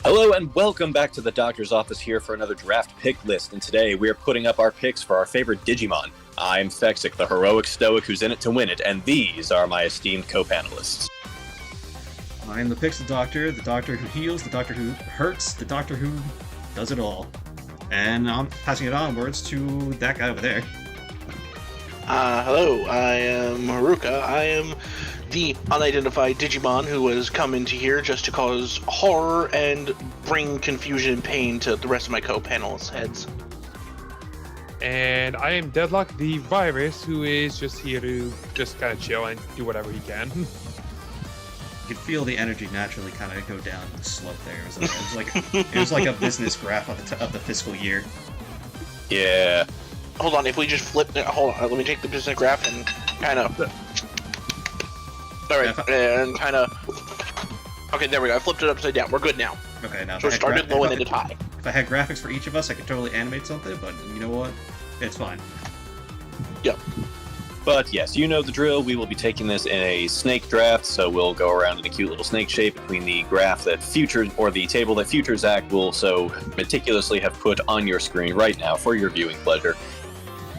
Hello and welcome back to the doctor's office here for another draft pick list, and today we are putting up our picks for our favorite Digimon. I'm Fexic, the heroic stoic who's in it to win it, and these are my esteemed co-panelists. I'm the Pixel Doctor, the doctor who heals, the doctor who hurts, the doctor who does it all. And I'm passing it onwards to that guy over there. Hello, I am Haruka. I am the unidentified Digimon who has come into here just to cause horror and bring confusion and pain to the rest of my co-panelists' heads. And I am Deadlock, the virus, who is just here to just kind of chill and do whatever he can. You could feel the energy naturally kind of go down the slope there. It was like a business graph of the fiscal year. Yeah. Hold on, if we just flip... Hold on, let me take the business graph and kind of... Alright, and kind of... Okay, there we go. I flipped it upside down. We're good now. Okay, now So it started low and ended high. If I had graphics for each of us, I could totally animate something, but you know what? It's fine. Yep. But yes, you know the drill. We will be taking this in a snake draft, so we'll go around in a cute little snake shape between the graph that Future, or the table that Future Zach will so meticulously have put on your screen right now for your viewing pleasure.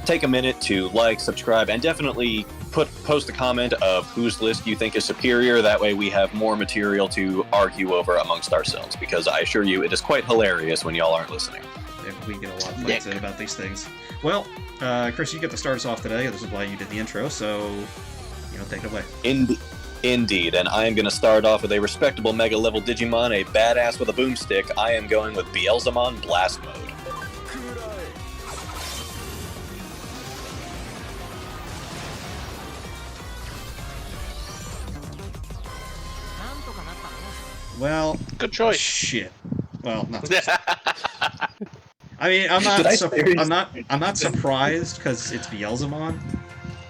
Take a minute to like, subscribe, and definitely post a comment of whose list you think is superior. That way we have more material to argue over amongst ourselves, because I assure you it is quite hilarious when y'all aren't listening. We get a lot of fights in about these things. Well, Chris, you get to start us off today. This is why you did the intro, so, take it away. Indeed, and I am going to start off with a respectable mega-level Digimon, a badass with a boomstick. I am going with Beelzemon Blast Mode. Well, good choice. Shit. Well, not. I mean, I'm not surprised because it's Beelzemon.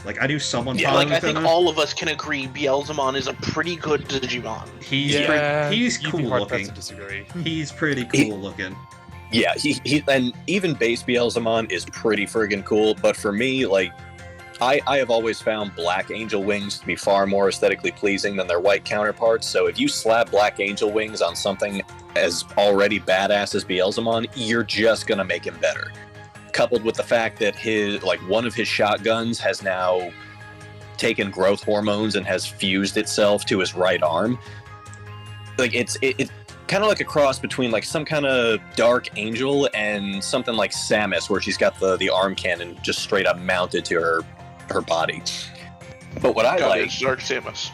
Like, I knew someone. Yeah, like I think all of us can agree, Beelzemon is a pretty good Digimon. He's cool looking. He's pretty cool looking. Yeah, he and even base Beelzemon is pretty friggin' cool. But for me, like, I have always found black angel wings to be far more aesthetically pleasing than their white counterparts, so if you slap black angel wings on something as already badass as Beelzemon, you're just gonna make him better. Coupled with the fact that one of his shotguns has now taken growth hormones and has fused itself to his right arm. Like, it's kind of like a cross between like some kind of dark angel and something like Samus, where she's got the arm cannon just straight up mounted to her body. But what I like... Dark Samus.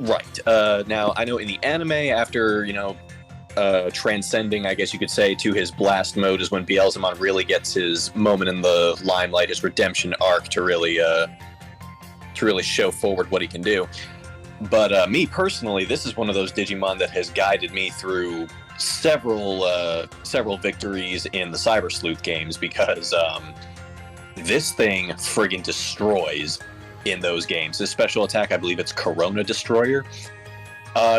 Right. Now, I know in the anime, after, transcending, I guess you could say, to his blast mode is when Beelzemon really gets his moment in the limelight, his redemption arc to really show forward what he can do. But me personally, this is one of those Digimon that has guided me through several victories in the Cyber Sleuth games, because this thing friggin' destroys in those games. His special attack, I believe it's Corona Destroyer,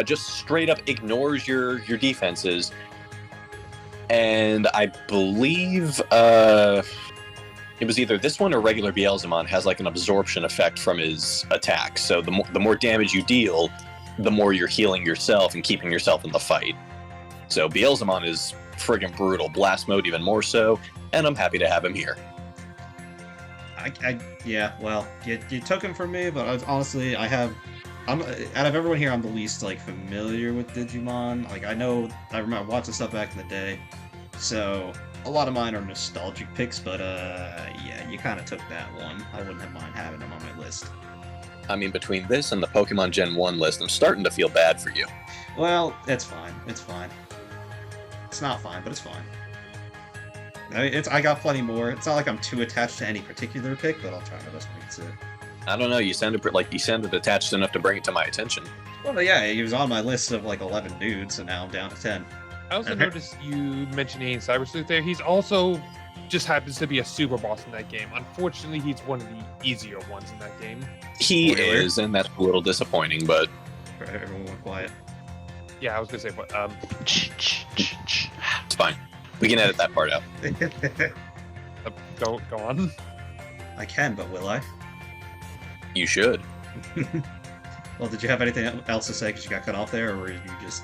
just straight up ignores your defenses. And I believe it was either this one or regular Beelzemon has like an absorption effect from his attack. So the more damage you deal, the more you're healing yourself and keeping yourself in the fight. So Beelzemon is friggin' brutal. Blast mode even more so, and I'm happy to have him here. You took him from me, but honestly, out of everyone here, I'm the least familiar with Digimon. Like, I remember watching stuff back in the day, so a lot of mine are nostalgic picks. But you kind of took that one. I wouldn't have mind having him on my list. I mean, between this and the Pokemon Gen 1 list, I'm starting to feel bad for you. Well, it's fine. It's fine. It's not fine, but it's fine. I got plenty more. It's not like I'm too attached to any particular pick, but I'll try my best to make it sit. I don't know. You sounded attached enough to bring it to my attention. Well, yeah, he was on my list of 11 dudes, so now I'm down to 10. I also noticed you mentioning Cyber Sleuth there. He's also just happens to be a super boss in that game. Unfortunately, he's one of the easier ones in that game. He is, and that's a little disappointing, but... Everyone went quiet. Yeah, I was gonna say, but it's fine. We can edit that part out. Go on. I can, but will I? You should. Well, did you have anything else to say because you got cut off there, or were you just...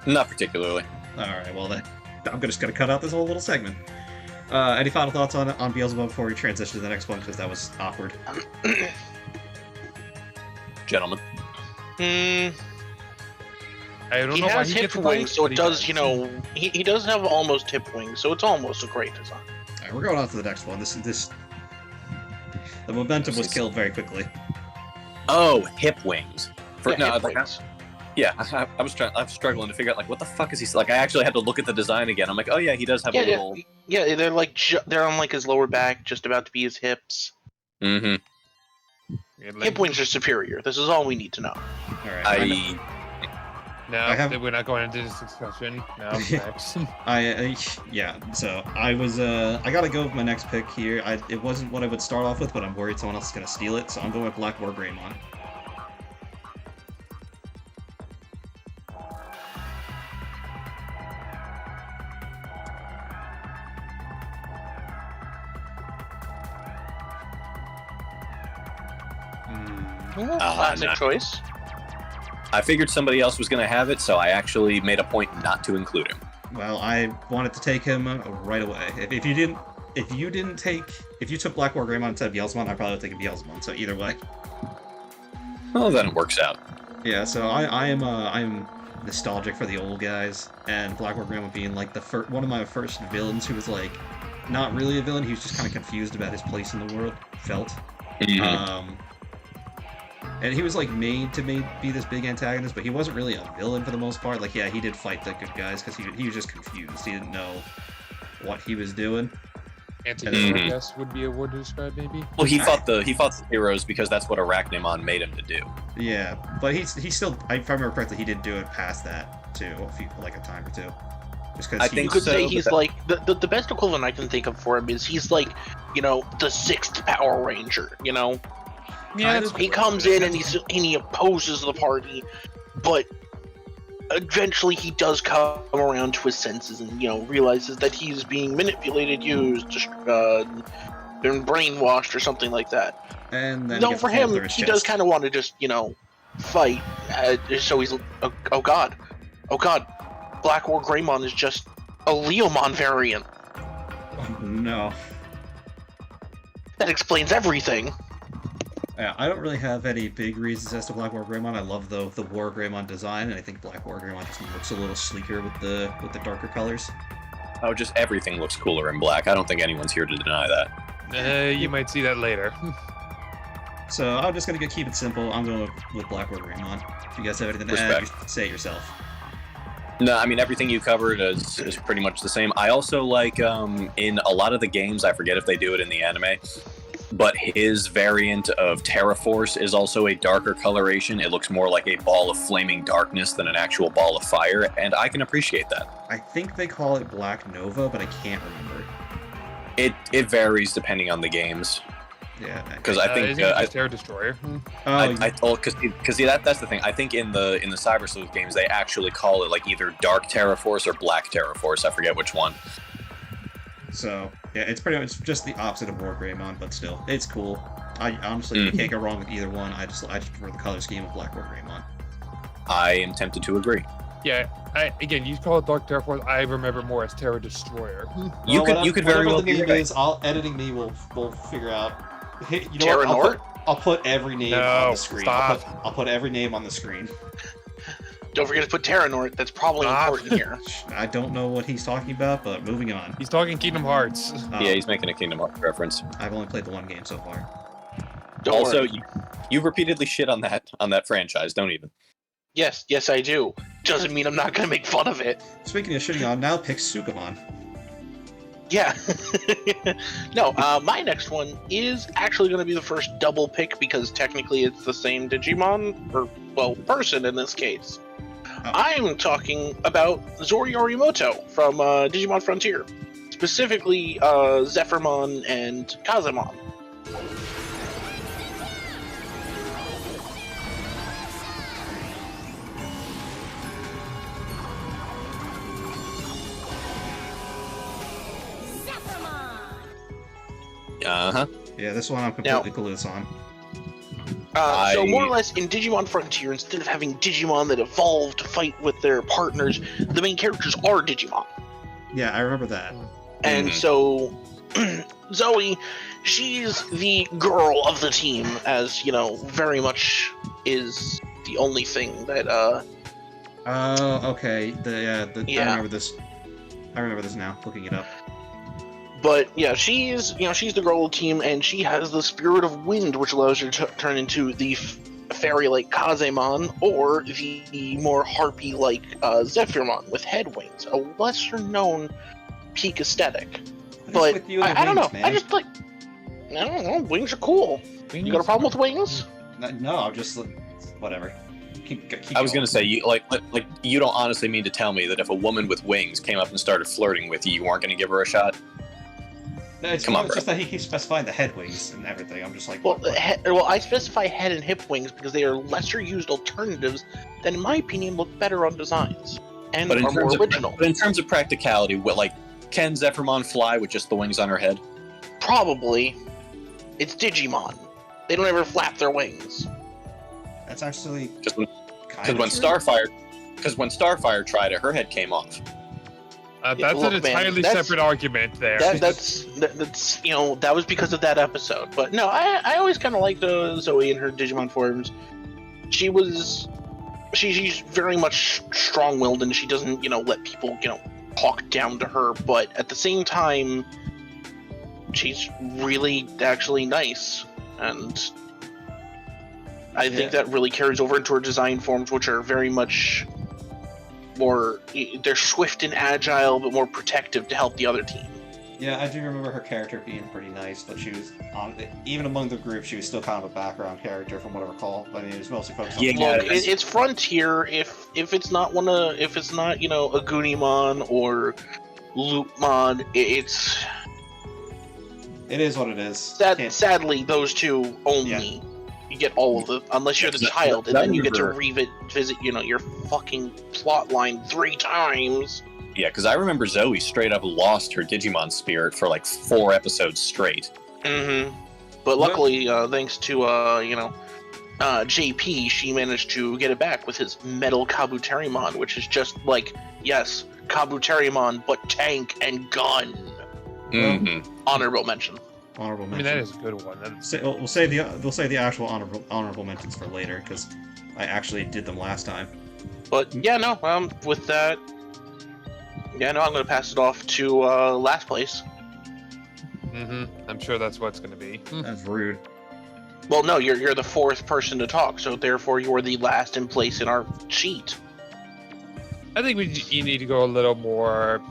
Not particularly. Alright, well then, I'm just gonna cut out this whole little segment. Any final thoughts on Beelzebub before we transition to the next one, because that was awkward. Gentlemen. I don't He know why has he hip gets the wings, point, so but it he does, you know, he does have almost hip wings, so it's almost a great design. Alright, we're going on to the next one. The momentum was killed very quickly. Oh, hip wings. Hip wings. Yeah, I'm struggling to figure out like what the fuck is he like. I actually had to look at the design again. I'm like, oh yeah, he does have a little. Yeah, they're like they're on like his lower back, just about to be his hips. Mm-hmm. Hip wings are superior. This is all we need to know. Alright. We're not going into this discussion. No, next. Yeah, so I gotta go with my next pick here. It wasn't what I would start off with, but I'm worried someone else is gonna steal it, so I'm going with Black War Greymon. Classic choice. I figured somebody else was going to have it, so I actually made a point not to include him. Well, I wanted to take him right away. If you took Black War Greymon instead of Beelzemon, I probably would take Beelzemon. So either way. Well, then it works out. Yeah. So I'm nostalgic for the old guys, and Black War Greymon being like one of my first villains who was like not really a villain. He was just kind of confused about his place in the world. Mm-hmm. And he was like made to be this big antagonist, but he wasn't really a villain for the most part. Like, yeah, he did fight the good guys because he was just confused. He didn't know what he was doing. Anti-hero, I guess, would be a word to describe, maybe. Well, he fought the heroes because that's what Arachnamon made him to do. Yeah, but he still, if I remember correctly, he did do it past that too, like a time or two. Just because you could say he's like the best equivalent I can think of for him is he's like, you know, the sixth Power Ranger. You know. Yeah, he comes in and he opposes the party, but eventually he does come around to his senses and, you know, realizes that he's being manipulated, used, been brainwashed or something like that. And then no, for him, he does kind of want to just, you know, fight. So he's, oh god, Black War Greymon is just a Leomon variant. No. That explains everything. Yeah, I don't really have any big reasons as to Black War Greymon. I love the War Greymon design, and I think Black War Greymon just looks a little sleeker with the darker colors. Oh, just everything looks cooler in black. I don't think anyone's here to deny that. You might see that later. So I'm just gonna keep it simple. I'm going with Black War Greymon. If you guys have anything to add, say it yourself. No, I mean everything you covered is pretty much the same. I also like in a lot of the games, I forget if they do it in the anime, but his variant of Terraforce is also a darker coloration. It looks more like a ball of flaming darkness than an actual ball of fire, and I can appreciate that. I think they call it Black Nova, but I can't remember. It varies depending on the games. Yeah, because I think Terra Destroyer. Because that's the thing. I think in the Cyber Sleuth games they actually call it like either Dark Terraforce or Black Terraforce. I forget which one. So yeah, it's pretty much just the opposite of War Greymon, but still, it's cool. I honestly can't go wrong with either one. I just prefer the color scheme of Black War Greymon. I am tempted to agree. Yeah, again, you call it Dark Terraforce. I remember more as Terra Destroyer. You could very well be right. Editing me will figure out. You know what? I'll put every name on the screen. I'll put every name on the screen. Don't forget to put Terranort. That's probably important here. I don't know what he's talking about, but moving on. He's talking Kingdom Hearts. Yeah, he's making a Kingdom Hearts reference. I've only played the one game so far. Also, you repeatedly shit on that franchise. Don't even. Yes, I do. Doesn't mean I'm not gonna make fun of it. Speaking of shitting on, now pick Sukamon. Yeah. No, my next one is actually going to be the first double pick because technically it's the same Digimon, or, well, person in this case. Oh. I'm talking about Zori Yorimoto from Digimon Frontier. Specifically, Zephyrmon and Kazemon. Uh-huh. Yeah, this one I'm completely clueless on. So more or less in Digimon Frontier, instead of having Digimon that evolve to fight with their partners, the main characters are Digimon. Yeah, I remember that. And so Zoe, she's the girl of the team, as you know, very much is the only thing that Oh, okay. Yeah. I remember this. I remember this now. Looking it up. But yeah, she's the girl of the team, and she has the spirit of wind, which allows her to turn into the fairy-like Kazemon, or the more harpy-like Zephyrmon with head wings, a lesser-known peak aesthetic. But with you and I don't wings, know. man? I don't know. Wings are cool. You got a problem with wings? No, I'm just whatever. Keep I was going. gonna say, you don't honestly mean to tell me that if a woman with wings came up and started flirting with you, you weren't gonna give her a shot? No, it's Come on, it's bro. just that he keeps specifying the head wings and everything. I'm just like, Well, what? I specify head and hip wings because they are lesser used alternatives that, in my opinion, look better on designs and are more original. But in terms of practicality, can Zephyrmon fly with just the wings on her head? Probably. It's Digimon. They don't ever flap their wings. That's actually Because when true. Starfire tried it, her head came off. That's look, an man, entirely that's- separate argument there. That's that was because of that episode. But no, I always kind of liked Zoe in her Digimon forms. She's very much strong-willed, and she doesn't let people talk down to her. But at the same time, she's really actually nice, and I think that really carries over into her design forms, which are very much more. They're swift and agile, but more protective to help the other team. Yeah, I do remember her character being pretty nice, but she was even among the group, she was still kind of a background character from what I recall. I mean, it was mostly focused on. Yeah, Look, it's Frontier. If it's not a Agunimon or Loopmon, It is what it is. sadly those two only. You get all of the, unless you're the child, and then you get to revisit, your fucking plot line 3 times. Yeah, because I remember Zoe straight up lost her Digimon spirit for like 4 episodes straight. But luckily, thanks to JP, she managed to get it back with his Metal Kabuterimon, which is just like, yes, Kabuterimon, but tank and gun. Honorable mention. Honorable mention. I mean, that is a good one. We'll save the actual honorable mentions for later because I actually did them last time. But yeah, no. With that, I'm gonna pass it off to last place. I'm sure that's what it's gonna be. That's rude. Well, no, you're the 4th person to talk, so therefore you're the last in place in our sheet. I think you need to go a little more.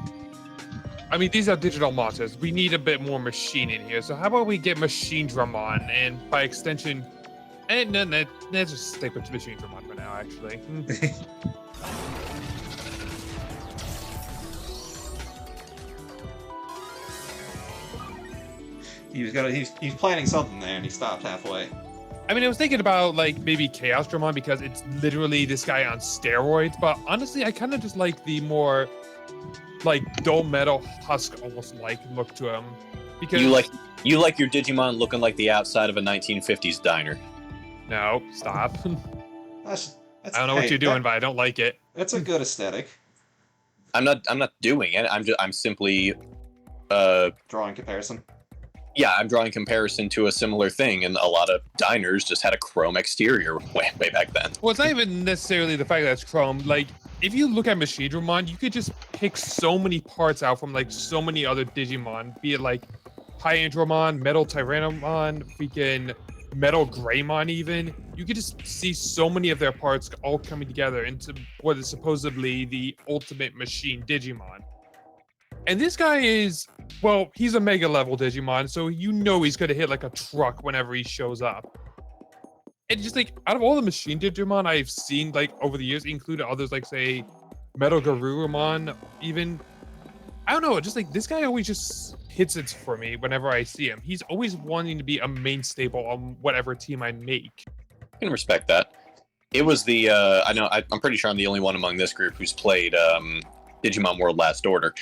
I mean, these are digital monsters. We need a bit more machine in here. So how about we get Machine Dramon, and by extension, and then let's just stick with Machine Dramon for now. Actually, He's planning something there, and he stopped halfway. I mean, I was thinking about like maybe Chaos Dramon because it's literally this guy on steroids. But honestly, I kind of just like the more like dull metal husk almost like look to him. Because you like your Digimon looking like the outside of a 1950s diner. No, stop. That's I don't know what you're doing, but I don't like it. That's a good aesthetic. I'm not doing it. I'm simply Drawing comparison. Yeah, I'm drawing comparison to a similar thing, and a lot of diners just had a chrome exterior way back then. Well, it's not even necessarily the fact that it's chrome. Like, if you look at Machine Dramon, you could just pick so many parts out from like so many other Digimon, be it like High Dramon, Metal Tyrannomon, freaking Metal Greymon even. You could just see so many of their parts all coming together into what is supposedly the ultimate machine Digimon. And this guy is, well, he's a mega level Digimon, so he's gonna hit like a truck whenever he shows up. And just like, out of all the machine Digimon I've seen like over the years, including others like say Metal Garurumon even, I don't know, just like this guy always just hits it for me whenever I see him. He's always wanting to be a main staple on whatever team I make. I can respect that. It was the, I'm pretty sure I'm the only one among this group who's played Digimon World Last Order.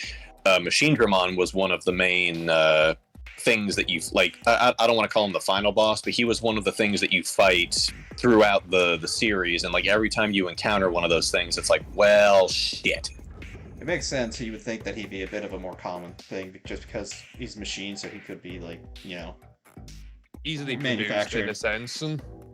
Machine Dramon was one of the main things that you like. I don't want to call him the final boss, but he was one of the things that you fight throughout the series, and like every time you encounter one of those things, it's like, well, shit. It makes sense. You would think that he'd be a bit of a more common thing, just because he's a machine, so he could be like, Easily produced manufactured. in a sense.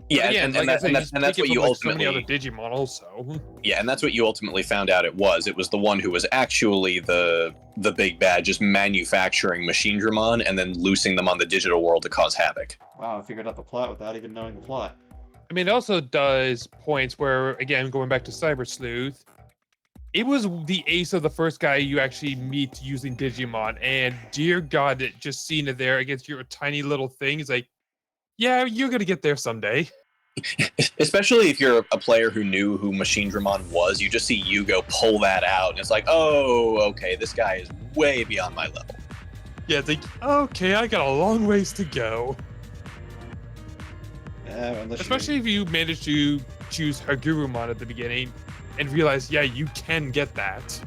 Yeah, again, and like I said, that's what you so many other ultimately. Digimon also. Yeah, and that's what you ultimately found out it was. It was the one who was actually the big bad, just manufacturing Machinedramon and then loosing them on the digital world to cause havoc. Wow, I figured out the plot without even knowing the plot. I mean, it also does points where, again, going back to Cyber Sleuth, it was the ace of the first guy you actually meet using Digimon, and dear God, just seeing it there against your tiny little thing is like, yeah, you're gonna get there someday. Especially if you're a player who knew who Machinedramon was, you just see Yugo pull that out, and it's like, oh, okay, this guy is way beyond my level. Yeah, it's like, okay, I got a long ways to go. Especially if you manage to choose Hagurumon at the beginning and realize, yeah, you can get that.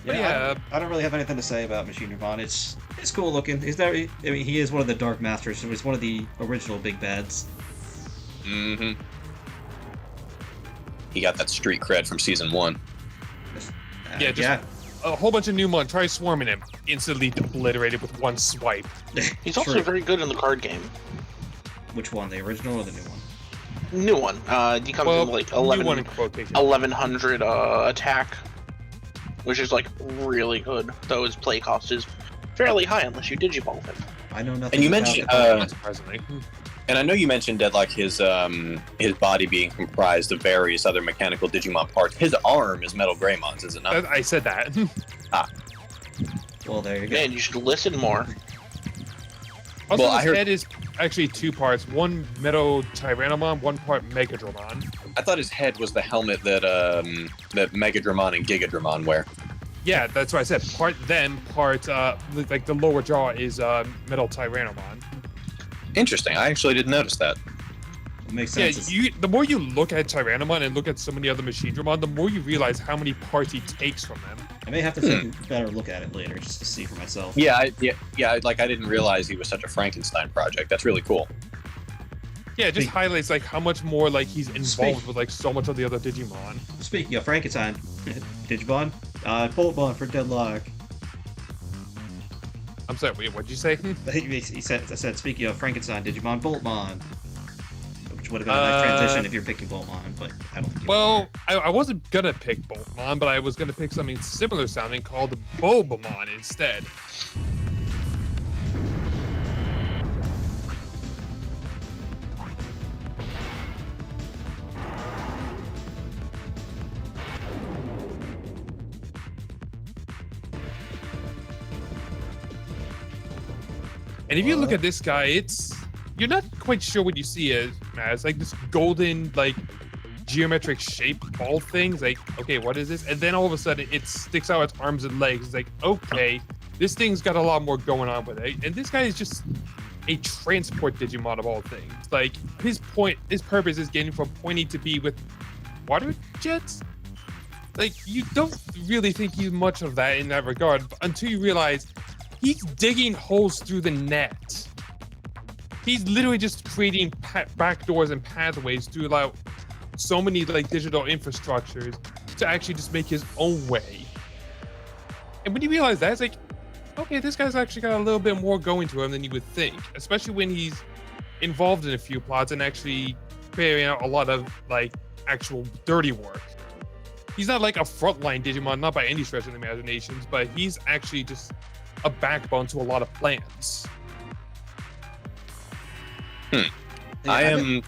Yeah, I don't really have anything to say about Machinedramon. It's cool looking. He is one of the Dark Masters, so he's one of the original big bads. Mm-hmm. He got that street cred from season 1. A whole bunch of new mon. Try swarming him. Instantly obliterated with one swipe. He's also very good in the card game. Which one, the original or the new one? New one. He comes in like 1100 attack, which is like really good. Though his play cost is fairly high unless you Digivolve him. I know nothing. And you about mentioned, the surprisingly. And I know you mentioned that like his body being comprised of various other mechanical Digimon parts. His arm is Metal Greymon's, is it not? I said that. Well, there you go. Man, you should listen more. Also, Well, his head is actually two parts. One Metal Tyrannomon, one part Megadramon. I thought his head was the helmet that Megadramon and Gigadramon wear. Yeah, that's what I said. Part them, part like the lower jaw is Metal Tyrannomon. Interesting. I actually didn't notice that. It makes sense. Yeah, the more you look at Tyrannomon and look at so many other Machinedramon, the more you realize how many parts he takes from them. I may have to take a better look at it later just to see for myself. Yeah. Like I didn't realize he was such a Frankenstein project. That's really cool. Yeah, it just highlights like how much more like he's involved with like so much of the other Digimon. Speaking of Frankenstein, Digimon, Bullet for Deadlock. I'm sorry, wait, what'd you say? I said, speaking of Frankenstein, Digimon, Boltmon. Which would have been a nice transition if you're picking Boltmon, but I don't think I wasn't gonna pick Boltmon, but I was gonna pick something similar sounding called Bulbamon instead. And if you look at this guy, you're not quite sure what you see it as like this golden, like geometric shape ball thing. It's like, okay, what is this? And then all of a sudden it sticks out its arms and legs. It's like, okay, this thing's got a lot more going on with it. And this guy is just a transport Digimon of all things. Like his purpose is getting from point A to B with water jets. Like you don't really think he's much of that in that regard until you realize he's digging holes through the net. He's literally just creating backdoors and pathways to allow so many like digital infrastructures to actually just make his own way. And when you realize that, it's like, okay, this guy's actually got a little bit more going to him than you would think, especially when he's involved in a few plots and actually carrying out a lot of like actual dirty work. He's not like a frontline Digimon, not by any stretch of the imaginations, but he's actually just a backbone to a lot of plans. I'm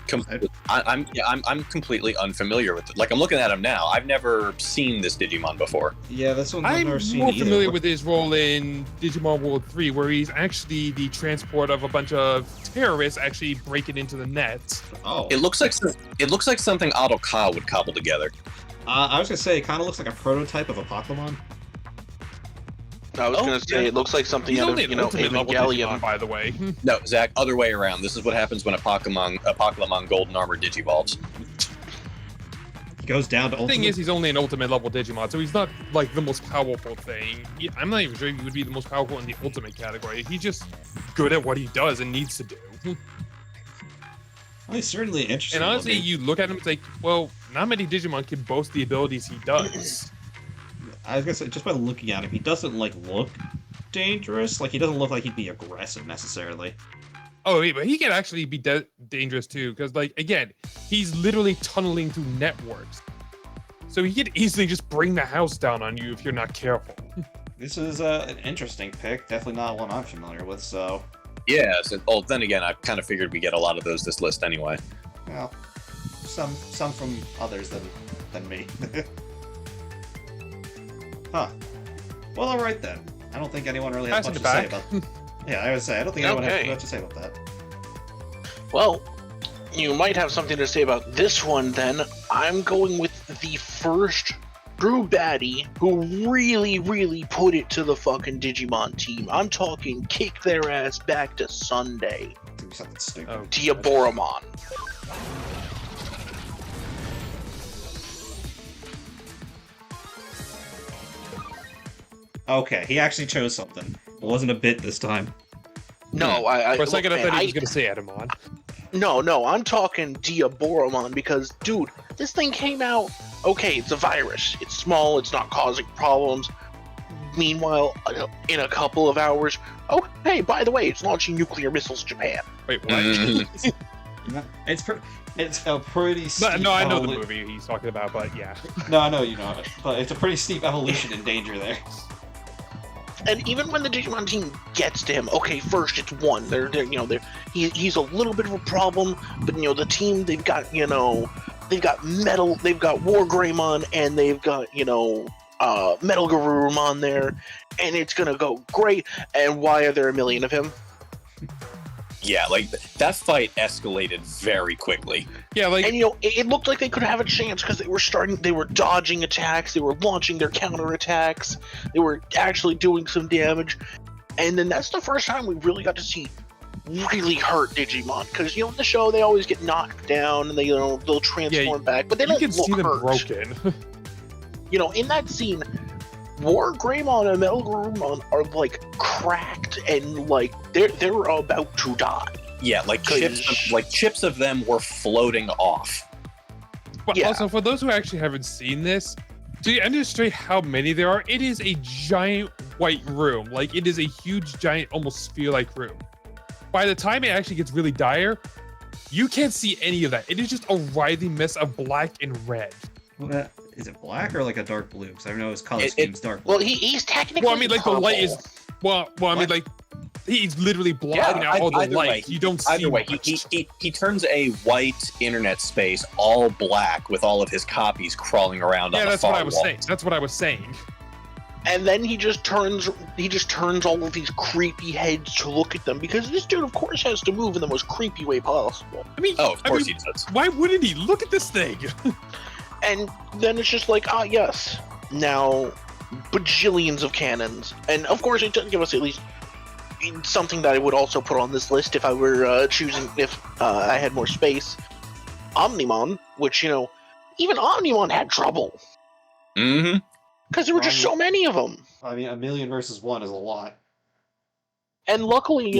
completely unfamiliar with it. Like I'm looking at him now. I've never seen this Digimon before. Yeah, this one I'm never seen more either. familiar with his role in Digimon World 3, where he's actually the transport of a bunch of terrorists actually breaking into the net. Oh, It looks like something Otto Ka would cobble together. I was gonna say, it kind of looks like a prototype of a Pokemon. I was gonna say it looks like something He's out only of an ultimate level Digimon, Evangelion. by the way. No, Zach, other way around. This is what happens when a Pokemon Golden Armor Digivolves. goes down to The ultimate. thing is, he's only an ultimate level Digimon, so he's not like the most powerful thing. I'm not even sure he would be the most powerful in the ultimate category. He's just good at what he does and needs to do. Well, he's certainly interesting. And honestly, looking. you look at him, it's like, well, not many Digimon can boast the abilities he does. I was gonna say, just by looking at him, he doesn't like look dangerous. Like he doesn't look like he'd be aggressive necessarily. Oh, yeah, but he can actually be dangerous too, because like again, he's literally tunneling through networks, so he could easily just bring the house down on you if you're not careful. This is an interesting pick. Definitely not one I'm familiar with. So, Yeah. So, well, then again, I kind of figured we get a lot of those this list anyway. well, some from others than me. Huh. Well, all right then. I don't think anyone really has Passing much to it say back. about. Yeah, I would say I don't think anyone has Okay. much to say about that. Well, you might have something to say about this one then. I'm going with the first true baddie who really put it to the fucking Digimon team. I'm talking kick their ass back to Sunday. It's gonna be something stupid. Oh, Diaboromon. Okay, he actually chose something. It wasn't a bit this time. No, I for a second, I look, thought man, he was gonna say Edamon. No, I'm talking Diaboromon because, dude, this thing came out. Okay, it's a virus. It's small. It's not causing problems. Meanwhile, in a couple of hours, oh hey, by the way, it's launching nuclear missiles, Japan. Wait, what? Mhm. It's a pretty steep No, I know the evolu- movie he's talking about, but yeah. No, I know you know it, but it's a pretty steep evolution in danger there. And even when the Digimon team gets to him, okay, first it's one. He's a little bit of a problem, but the team they've got Metal, they've got War Greymon, and they've got Metal Garurumon there, and it's gonna go great. And why are there a million of him? Yeah, like that fight escalated very quickly. Yeah, like And it looked like they could have a chance because they were dodging attacks, they were launching their counter attacks, they were actually doing some damage. And then that's the first time we really got to see really hurt Digimon, because in the show they always get knocked down and they'll transform back, but they you don't can look see them hurt. broken. In that scene, War Greymon and Metal Garurumon are like cracked and like they're about to die. Yeah, like chips of them were floating off. But Yeah. also, for those who actually haven't seen this, to illustrate how many there are, it is a giant white room. Like, it is a huge, giant, almost sphere-like room. By the time it actually gets really dire, you can't see any of that. It is just a writhing mess of black and red. Is it black or like a dark blue? Because I know his color scheme's dark blue. Well, he's technically Well, I mean, like, the light is... purple. Well, I mean, What? like, he's literally blocking out all the either light. way, You don't see Either way, much. he turns a white internet space all black with all of his copies crawling around on Yeah, the that's far what I was wall. saying. That's what I was saying. And then he just turns all of these creepy heads to look at them, because this dude, of course, has to move in the most creepy way possible. I mean, Oh, of I course mean, he does. why wouldn't he? Look at this thing. And then it's just like, yes, now bajillions of cannons. And of course, it does give us at least something that I would also put on this list if I were choosing, if I had more space. Omnimon, which, even Omnimon had trouble, Mm-hmm. because there were just so many of them. I mean, a million versus one is a lot. And luckily,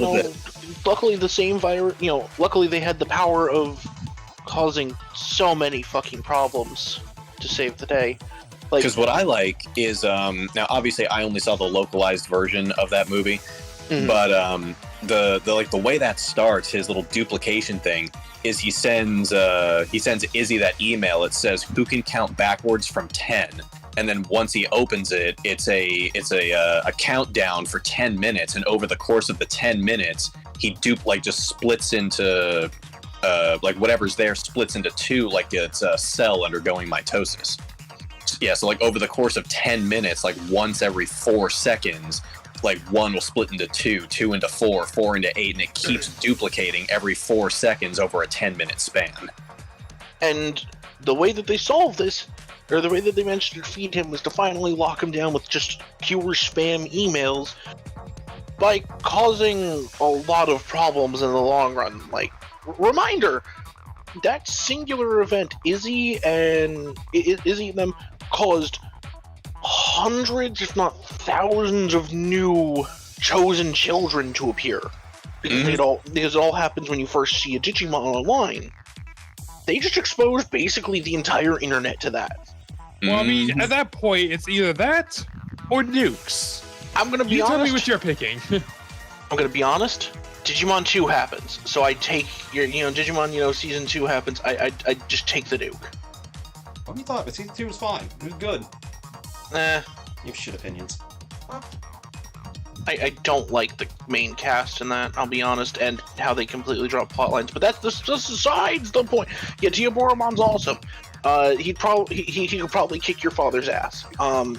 luckily the same virus, luckily they had the power of causing so many fucking problems to save the day. Like, Because what I like is now obviously I only saw the localized version of that movie, Mhm. but the way that starts, his little duplication thing, is he sends Izzy that email. It says who can count backwards from 10, and then once he opens it, it's a countdown for 10 minutes, and over the course of the 10 minutes, he just splits into like whatever's there splits into two, like it's a cell undergoing mitosis. Yeah, so like over the course of 10 minutes, like once every 4 seconds, like one will split into two into four, four into 8, and it keeps duplicating every 4 seconds over a 10-minute span. and the way that they solved this, or the way that they managed to defeat him, was to finally lock him down with just pure spam emails by causing a lot of problems in the long run. Like, reminder, that singular event, Izzy and Izzy and them caused hundreds, if not thousands, of new chosen children to appear. Because it all happens when you first see a Digimon online. They just exposed basically the entire internet to that. Well, I mean, at that point, it's either that or nukes. I'm gonna be honest. You tell me what you're picking. I'm gonna be honest. Digimon 2 happens, so I take your, Digimon, Season 2 happens. I just take the nuke. What do you thought? Season 2 was fine. It was good. You have shit opinions. I don't like the main cast in that, I'll be honest, and how they completely drop plot lines, but that's just besides the point. Yeah, Diaboromon's awesome. He could probably kick your father's ass.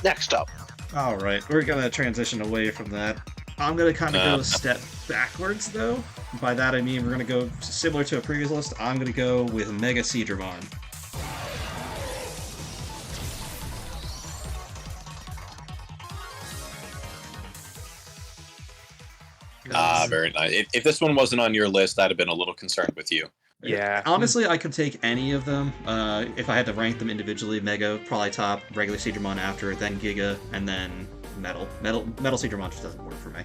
Next up. Alright, we're gonna transition away from that. I'm gonna kind of go a step backwards, though. By that I mean we're gonna go similar to a previous list. I'm gonna go with Mega Seadramon. Very nice. If this one wasn't on your list, I'd have been a little concerned with you. Yeah. Honestly, I could take any of them. If I had to rank them individually, Mega probably top, regular Seadramon after, then Giga, and then Metal. Metal Seadramon just doesn't work for me.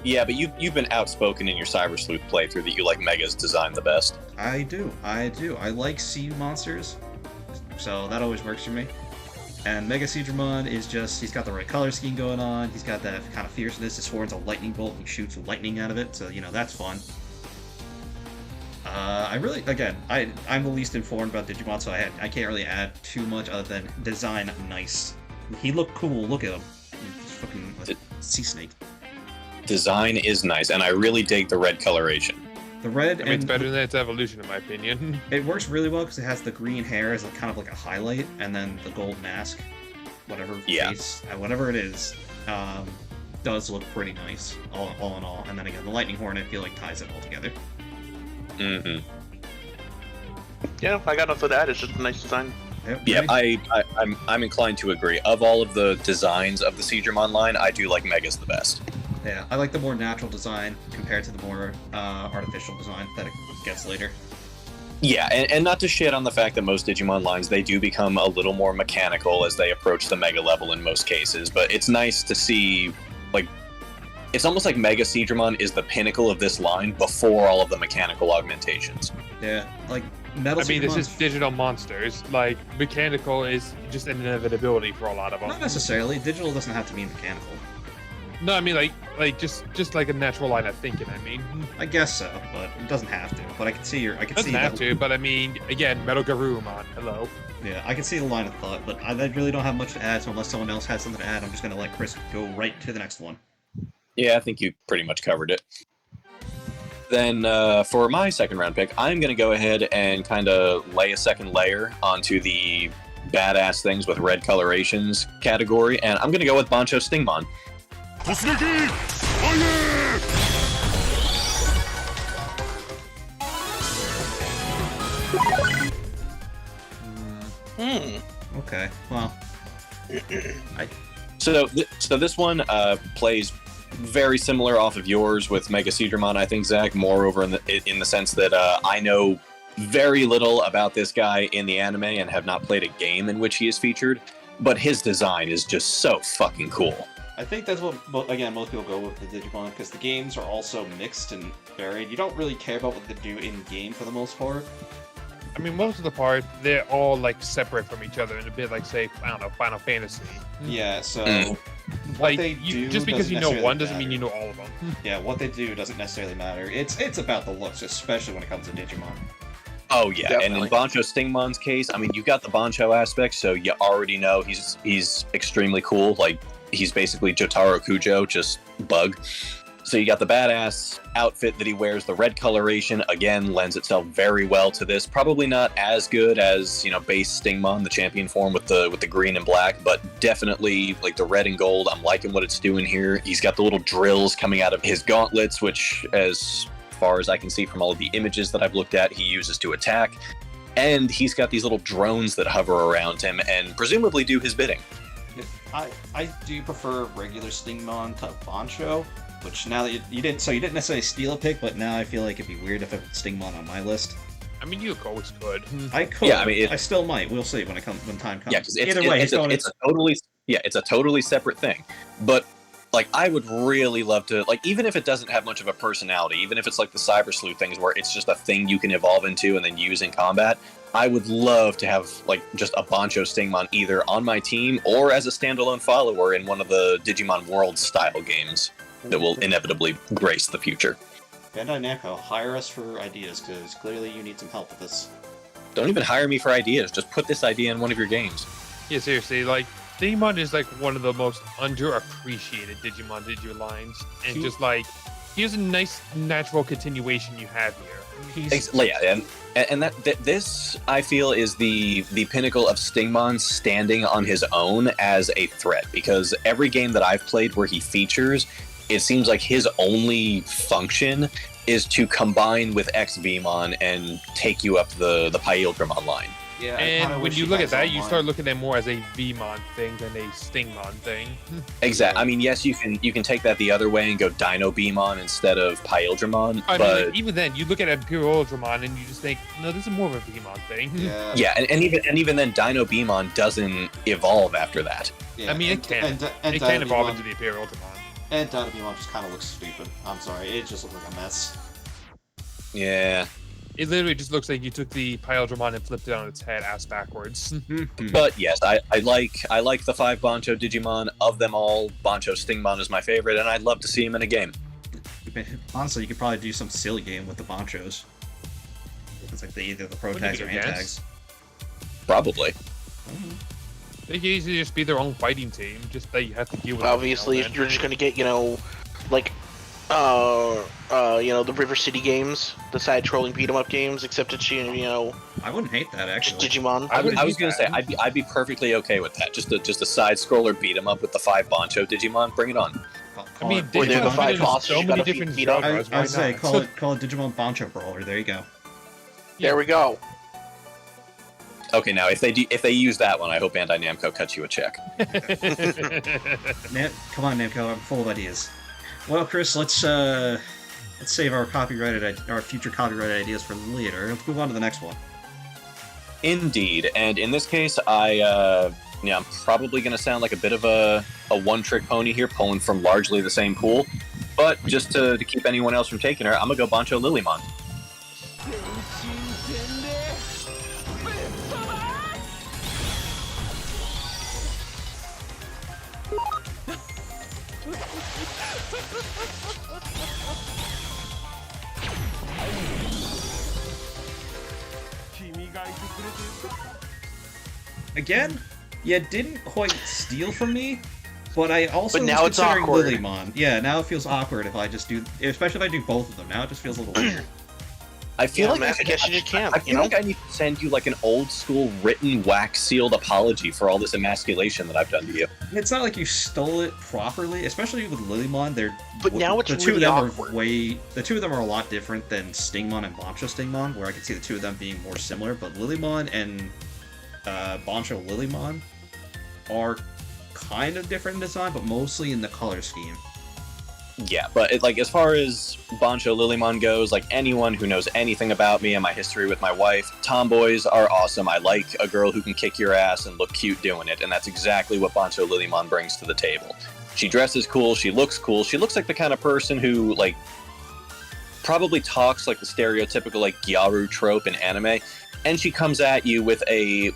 Yeah, but you've been outspoken in your Cyber Sleuth playthrough that you like Mega's design the best. I do. I like sea monsters, so that always works for me. And Mega Seadramon is just, he's got the right color scheme going on, he's got that kind of fierceness, his horn's a lightning bolt, and he shoots lightning out of it, so, that's fun. I'm the least informed about Digimon, so I can't really add too much other than design nice. He looked cool, look at him. He's fucking sea snake. Design is nice, and I really dig the red coloration. The red, it's better than its evolution, in my opinion. It works really well because it has the green hair as kind of like a highlight, and then the gold mask, whatever face, whatever it is, does look pretty nice, all in all. And then again, the lightning horn, I feel like ties it all together. Mm-hmm. Yeah, I got nothing to add. It's just a nice design. Yeah, I'm inclined to agree. Of all of the designs of the Seadramon line, I do like Mega's the best. Yeah, I like the more natural design compared to the more artificial design that it gets later. Yeah, and not to shit on the fact that most Digimon lines, they do become a little more mechanical as they approach the Mega level in most cases, but it's nice to see, it's almost like Mega Seadramon is the pinnacle of this line before all of the mechanical augmentations. Yeah, Metal Seadramon... this is digital monsters. Mechanical is just an inevitability for a lot of them. Not necessarily. Digital doesn't have to mean mechanical. No, I mean just like a natural line of thinking. I mean, I guess so, but it doesn't have to. But I can see it doesn't have to. But I mean, again, Metal Garurumon. Hello. Yeah, I can see the line of thought, but I really don't have much to add. So unless someone else has something to add, I'm just gonna let Chris go right to the next one. Yeah, I think you pretty much covered it. Then for my second round pick, I'm gonna go ahead and kind of lay a second layer onto the badass things with red colorations category, and I'm gonna go with Bancho Stingmon. Okay, well, So this one plays very similar off of yours with Mega Seadramon, I think, Zach. Moreover, in the sense that I know very little about this guy in the anime and have not played a game in which he is featured, but his design is just so fucking cool. I think that's what, again, most people go with the Digimon, because the games are also mixed and varied. You don't really care about what they do in-game for the most part. I mean, most of the part, they're all, separate from each other in a bit say, I don't know, Final Fantasy. Yeah, so... just because you know one doesn't mean you know all of them. Yeah, what they do doesn't necessarily matter. It's about the looks, especially when it comes to Digimon. Oh yeah, Definitely. And in Bancho Stingmon's case, I mean, you got the Bancho aspect, so you already know he's extremely cool. He's basically Jotaro Kujo, just bug. So you got the badass outfit that he wears. The red coloration, again, lends itself very well to this. Probably not as good as, base Stingmon, the champion form with the green and black, but definitely the red and gold. I'm liking what it's doing here. He's got the little drills coming out of his gauntlets, which, as far as I can see from all of the images that I've looked at, he uses to attack. And he's got these little drones that hover around him and presumably do his bidding. I do prefer regular Stingmon to Bancho, which now that you didn't necessarily steal a pick, but now I feel like it'd be weird if it was Stingmon on my list. I mean, you always could. I could. Yeah, I mean, I still might. We'll see when time comes. Yeah, because Either way, it's a totally separate thing. But like, I would really love to, like, even if it doesn't have much of a personality, even if it's like the Cyber Sleuth things where it's just a thing you can evolve into and then use in combat, I would love to have like just a Bancho Stingmon either on my team or as a standalone follower in one of the Digimon World style games that will inevitably grace the future. Bandai Namco, hire us for ideas, because clearly you need some help with this. Don't even hire me for ideas. Just put this idea in one of your games. Yeah, seriously, like, Digimon is like one of the most underappreciated Digimon lines, and just like, here's a nice natural continuation you have here. Yeah, and this I feel is the pinnacle of Stingmon standing on his own as a threat, because every game that I've played where he features, it seems like his only function is to combine with XVmon and take you up the Pyildramon line. Yeah, and when you look at that, you start looking at more as a Vmon thing than a Stingmon thing. Exactly. I mean, yes, you can take that the other way and go Dino Beamon instead of Pyildramon, I but mean, even then, you look at Imperial Ultramon and you just think, no, this is more of a Vmon thing. Yeah, and even then, Dino Beamon doesn't evolve after that. Yeah, I mean, it can evolve into the Imperial Ultramon. And Dino Beamon just kind of looks stupid. I'm sorry, it just looks like a mess. Yeah. It literally just looks like you took the Pyildramon and flipped it on its head ass backwards. But yes, I like the 5 Bancho Digimon. Of them all, Bancho Stingmon is my favorite, and I'd love to see him in a game. Honestly, you could probably do some silly game with the Banchos. It's like either the pro tags or antags. Probably. They could easily just be their own fighting team, just that you have to deal with. Obviously, you're just gonna get, like, the River City games, the side-trolling beat-em-up games, except it's, I wouldn't hate that, actually. Digimon. I was gonna say I'd be perfectly okay with that. Just a side scroller beat 'em up with the 5 Bancho Digimon. Bring it on. I mean, Or they're the Digimon 5 has bosses so you many gotta different beat up. genres. I'd say Why call not? it Digimon Bancho Brawler. There you go. There we go. Okay, now if they use that one, I hope Bandai Namco cuts you a check. Come on, Namco, I'm full of ideas. Well, Chris, let's save our future copyrighted ideas for later. Let's move on to the next one. Indeed, and in this case, I'm probably going to sound like a bit of a one-trick pony here, pulling from largely the same pool. But just to keep anyone else from taking her, I'm going to go Bancho Lilymon. Again, you didn't quite steal from me, but I also But now was it's considering awkward. Lilymon. Yeah, now it feels awkward if I just do, especially if I do both of them. Now it just feels a little weird. I feel Yeah, like I guess you just can't. I feel like I need to send you like an old school written wax sealed apology for all this emasculation that I've done to you. It's not like you stole it properly, especially with Lilymon. But now it's the two really of them awkward. the two of them are a lot different than Stingmon and Bancho Stingmon, where I can see the two of them being more similar. But Lilymon and Bancho Lilymon are kind of different in design, but mostly in the color scheme. Yeah, but as far as Bancho Lilymon goes, like anyone who knows anything about me and my history with my wife, tomboys are awesome. I like a girl who can kick your ass and look cute doing it, and that's exactly what Bancho Lilymon brings to the table. She dresses cool, she looks cool, she looks like the kind of person who, like, probably talks like the stereotypical, like, Gyaru trope in anime, and she comes at you with a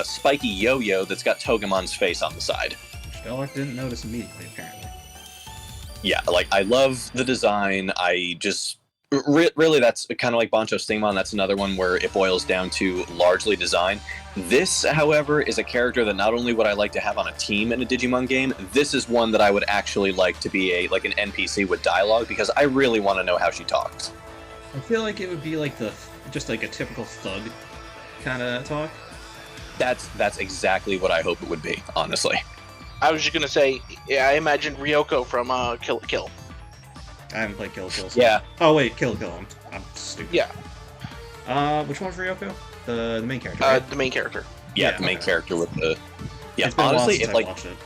spiky yo-yo that's got Togemon's face on the side. Which Belloc didn't notice immediately, apparently. Yeah, like, I love the design. I just really, that's kind of like Bancho Stingmon. That's another one where it boils down to largely design. This, however, is a character that not only would I like to have on a team in a Digimon game, this is one that I would actually like to be an NPC with dialogue, because I really want to know how she talks. I feel like it would be like just like a typical thug kind of talk. That's exactly what I hope it would be, honestly. I was just gonna say, yeah, I imagine Ryoko from Kill la Kill. I haven't played Kill la Kill. So. Yeah. Oh wait, Kill la Kill. I'm stupid. Yeah. Which one's Ryoko? The main character. Right? The main character. Yeah, Yeah, the main okay. character with the. Yeah, It's been a while honestly, since if I like watched it.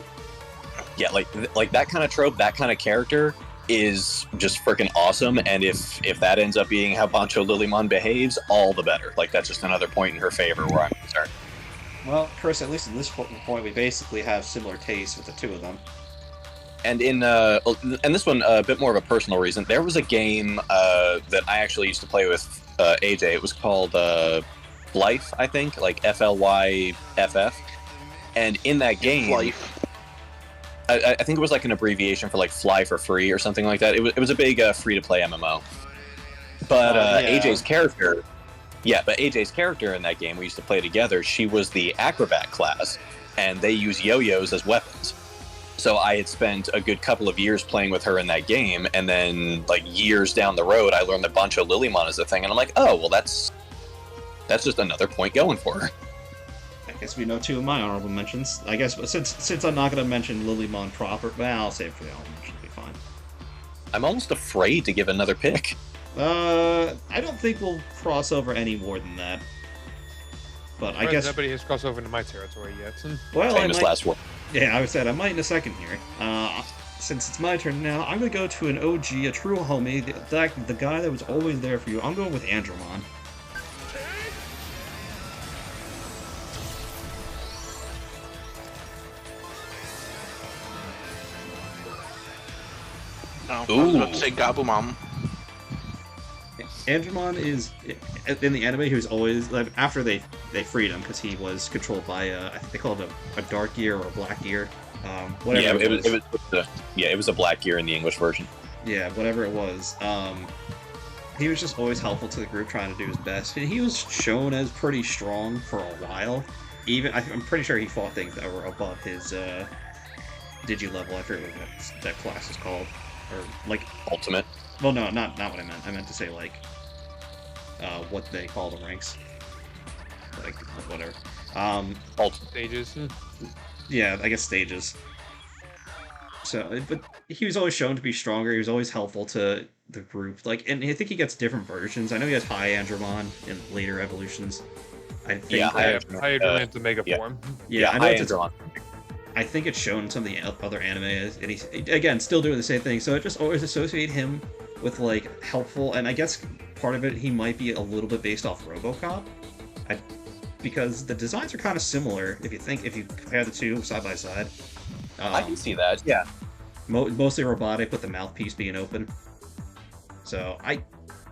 yeah, like that kind of trope, that kind of character, is just freaking awesome. And if that ends up being how Bancho Lilymon behaves, all the better. Like, that's just another point in her favor where I'm concerned. Well, Chris, at least at this point, we basically have similar tastes with the two of them. And and this one, a bit more of a personal reason. There was a game that I actually used to play with AJ. It was called Life, I think, like FLYFF. And in that game, Life. I think it was like an abbreviation for like Fly for Free or something like that. It was a big free-to-play MMO. But yeah. AJ's character, but AJ's character in that game, we used to play together, she was the Acrobat class, and they use yo-yos as weapons. So I had spent a good couple of years playing with her in that game, and then like years down the road, I learned that Bancho Lilymon is a thing, and I'm like, oh, well, that's just another point going for her. I guess we know two of my honorable mentions. I guess since I'm not going to mention Lilymon proper, well, I'll save it for the honorable mention. It'll be fine. I'm almost afraid to give another pick. I don't think we'll cross over any more than that. But I guess nobody has crossed over into my territory yet. well, Famous last word. Yeah, I said I might in a second here. Since it's my turn now, I'm gonna go to an OG, a true homie, the guy that was always there for you. I'm going with Andromon. No, I was about to say Gabumon. Andromon is in the anime. He was always like, after they freed him because he was controlled by I think they called it a dark gear or a black gear. Whatever. It was a black gear in the English version. Yeah, whatever it was. He was just always helpful to the group, trying to do his best. And he was shown as pretty strong for a while. Even I'm pretty sure he fought things that were above his Digi level. I forget what that class is called, or like Ultimate. Well, no, not what I meant. I meant to say like what they call the ranks. Like whatever. Ultimate stages. Yeah, I guess stages. So, but he was always shown to be stronger. He was always helpful to the group. Like, and I think he gets different versions. I know he has High Andromon in later evolutions. I think. High Andromon to Mega form. Yeah, I know High it's Andromon. I think it's shown in some of the other animes, and he's again still doing the same thing. So I just always associate him with like helpful, and I guess part of it he might be a little bit based off RoboCop, because the designs are kind of similar if you compare the two side by side. I can see that. Yeah. Mostly robotic with the mouthpiece being open. So I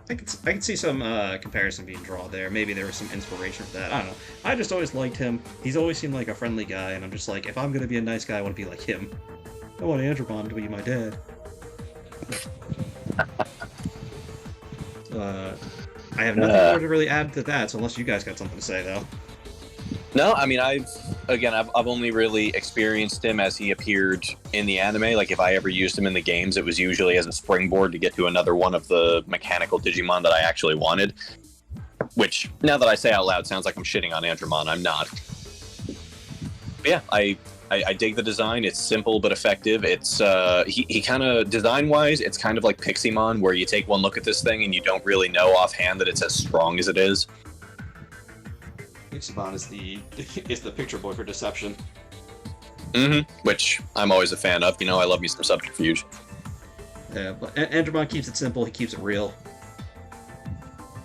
can see some comparison being drawn there. Maybe there was some inspiration for that. I don't know. I just always liked him. He's always seemed like a friendly guy, and I'm just like, if I'm gonna be a nice guy, I want to be like him. I want Andromon to be my dad. I have nothing more to really add to that, so unless you guys got something to say, though. No, I mean, I've only really experienced him as he appeared in the anime. Like, if I ever used him in the games, it was usually as a springboard to get to another one of the mechanical Digimon that I actually wanted. Which, now that I say out loud, sounds like I'm shitting on Andromon. I'm not. But yeah, I dig the design. It's simple but effective. It's he kind of, design-wise, it's kind of like Piximon, where you take one look at this thing and you don't really know offhand that it's as strong as it is. Piximon is the picture boy for deception. Which I'm always a fan of. You know, I love me some subterfuge. Yeah, but Andromon keeps it simple. He keeps it real.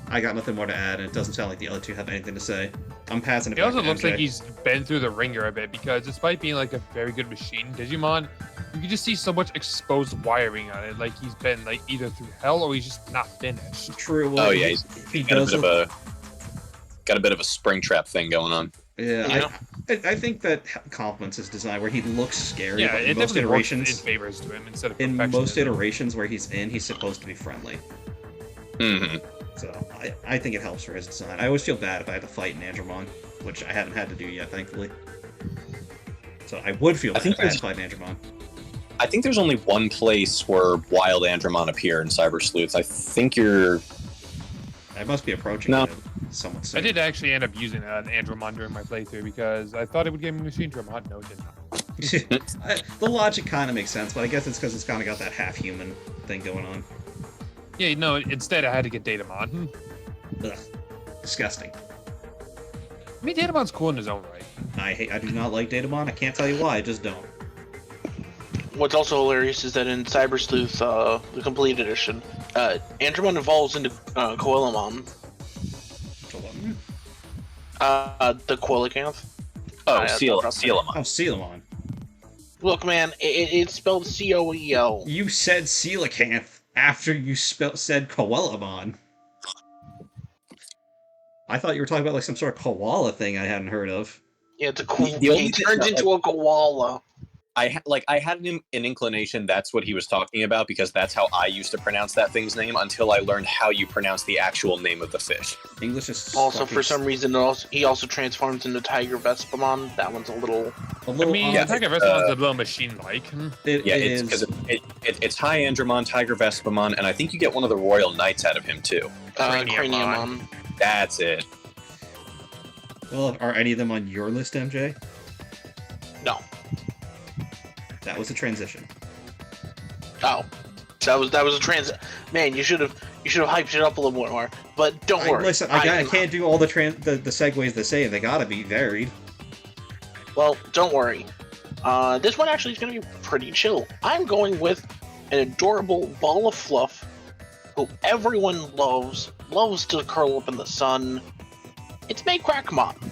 I got nothing more to add, and it doesn't sound like the other two have anything to say. I'm passing it. He back also to looks MJ. like he's been through the ringer a bit, because despite being like a very good machine Digimon, you can just see so much exposed wiring on it. Like he's been like either through hell or he's just not finished. True. Well, he got does got a bit of a spring trap thing going on. Yeah, I think that complements his design, where he looks scary. Yeah, but it in most definitely iterations, works in favors to him instead of in most perfectionism. iterations where he's supposed to be friendly. Mm-hmm. So I think it helps for his design. I always feel bad if I have to fight an Andromon, which I haven't had to do yet, thankfully. So I would feel bad if I had to fight an Andromon. I think there's only one place where wild Andromon appear in Cyber Sleuth. I think you're... I must be approaching it somewhat soon. I did actually end up using an Andromon during my playthrough because I thought it would give me Machine Dramon. No, it did not. The logic kind of makes sense, but I guess it's because it's kind of got that half-human thing going on. Yeah, no, instead I had to get Datamon. Ugh. Disgusting. I mean, Datamon's cool in his own right. I do not like Datamon. I can't tell you why. I just don't. what's also hilarious is that in Cyber Sleuth, the complete edition, Andromon evolves into Coelamon. The Coelacanth. Oh, Oh, Sealamon. Coelamon. Look, man, it's spelled C-O-E-L. You said coelacanth after you said Coelamon. I thought you were talking about like some sort of koala thing I hadn't heard of. Yeah, it's a The only he thing turns that, into a koala. I had an inclination that's what he was talking about because that's how I used to pronounce that thing's name until I learned how you pronounce the actual name of the fish. English is Also, for some reason, he also transforms into Tiger Vespamon. That one's a little. I mean, Yeah, Tiger Vespamon's a little machine-like. It's because it's High Andromon, Tiger Vespamon, and I think you get one of the Royal Knights out of him too. Craniumon. That's it. Well, are any of them on your list, MJ? No. That was a transition. Oh, that was a Man, you should have hyped it up a little more. But don't worry. Listen, I can't do all the segues the same. They gotta be varied. Well, don't worry. This one actually is going to be pretty chill. I'm going with an adorable ball of fluff who everyone loves to curl up in the sun. It's Maycrackmon.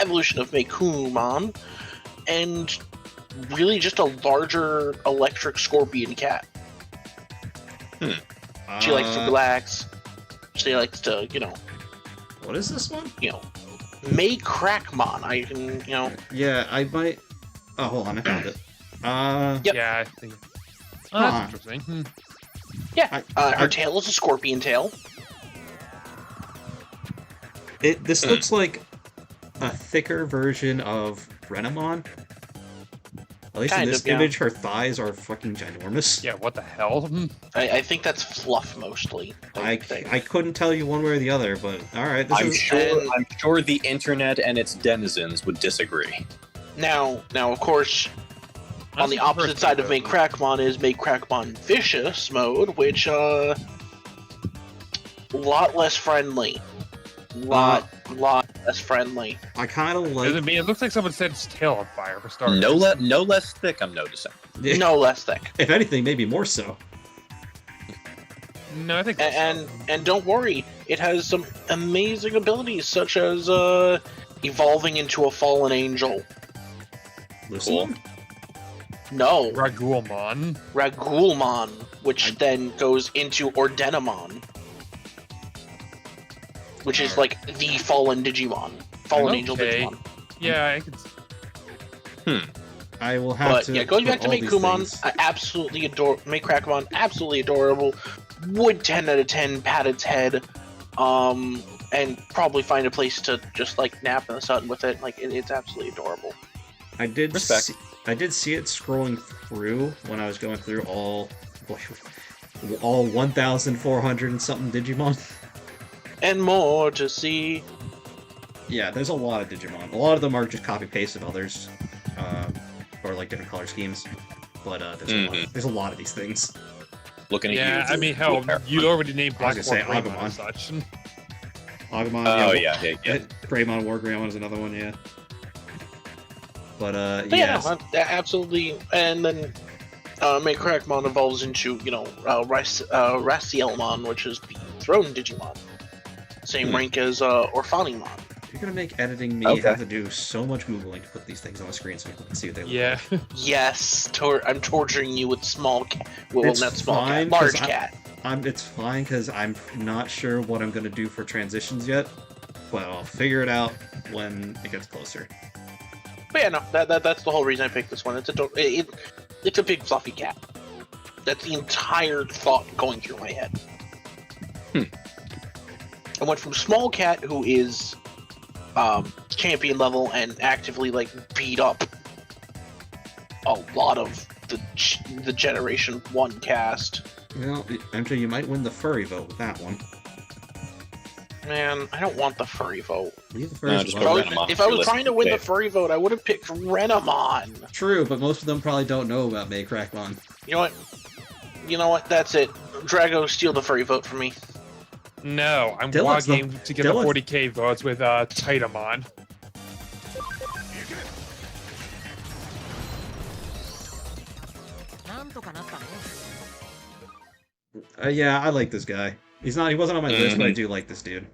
Evolution of Maykumon, and really just a larger electric scorpion cat. She likes to relax. She likes to, What is this one? Maycrackmon. I can, Yeah, I might. Oh, hold on, I found it. Yep. Yeah, I think. Huh. That's interesting. Yeah. Her tail is a scorpion tail. This looks like a thicker version of Renamon. At least in this image, her thighs are fucking ginormous. Yeah, what the hell? I think that's fluff mostly. I couldn't tell you one way or the other, but alright. I'm sure the internet and its denizens would disagree. Now, of course, on the opposite side of Maycrackmon is Maycrackmon Vicious mode, which, lot less friendly. Lot less friendly. I kind of like. I mean, it looks like someone set its tail on fire for starters. No less thick, I'm noticing. No less thick. If anything, maybe more so. No, I think. And don't worry, it has some amazing abilities, such as evolving into a fallen angel. Cool. No. Ragulmon, which then goes into Ordenamon. Which is like the fallen Digimon. Fallen Angel Digimon. Yeah, I could. I will have to. But yeah, going back to Maykumon, I absolutely adore Maycrackmon, absolutely adorable. Would 10 out of 10 pat its head, and probably find a place to just like nap in the sun with it. Like it's absolutely adorable. I did see it scrolling through when I was going through all 1,400 and something Digimon. And more to see. Yeah, there's a lot of Digimon. A lot of them are just copy-paste of others, or like different color schemes. But there's a lot of these things. Looking at you. Yeah, I mean, hell, you already named Black Agumon and such. Agumon. Oh yeah. Greymon, Wargreymon is another one. Yeah. But yeah, absolutely. And then Maycrackmon evolves into Racielmon, which is the Throne Digimon. Same rank as Orphanimon. You're gonna make editing me have to do so much googling to put these things on the screen so we can see what they look like. Yes, I'm torturing you with small cat. Well, not small cat, large cat. It's fine because I'm not sure what I'm gonna do for transitions yet, but I'll figure it out when it gets closer. But yeah, no, that's the whole reason I picked this one. It's a big fluffy cat. That's the entire thought going through my head. I went from small cat, who is champion level and actively like beat up a lot of the Generation 1 cast. Well, MJ, you might win the furry vote with that one. Man, I don't want the furry vote. Leave the No, first just one. put If Renamon if I was listen trying to to win the Dave. furry vote, I would have picked Renamon. True, but most of them probably don't know about May Crackmon. You know what? You know what? That's it. Drago, steal the furry vote from me. No, I'm Dylan's the- walking to get the Dylan's- 40k votes with Titamon. Yeah, I like this guy. He wasn't on my list, but I Mhm. do like this dude.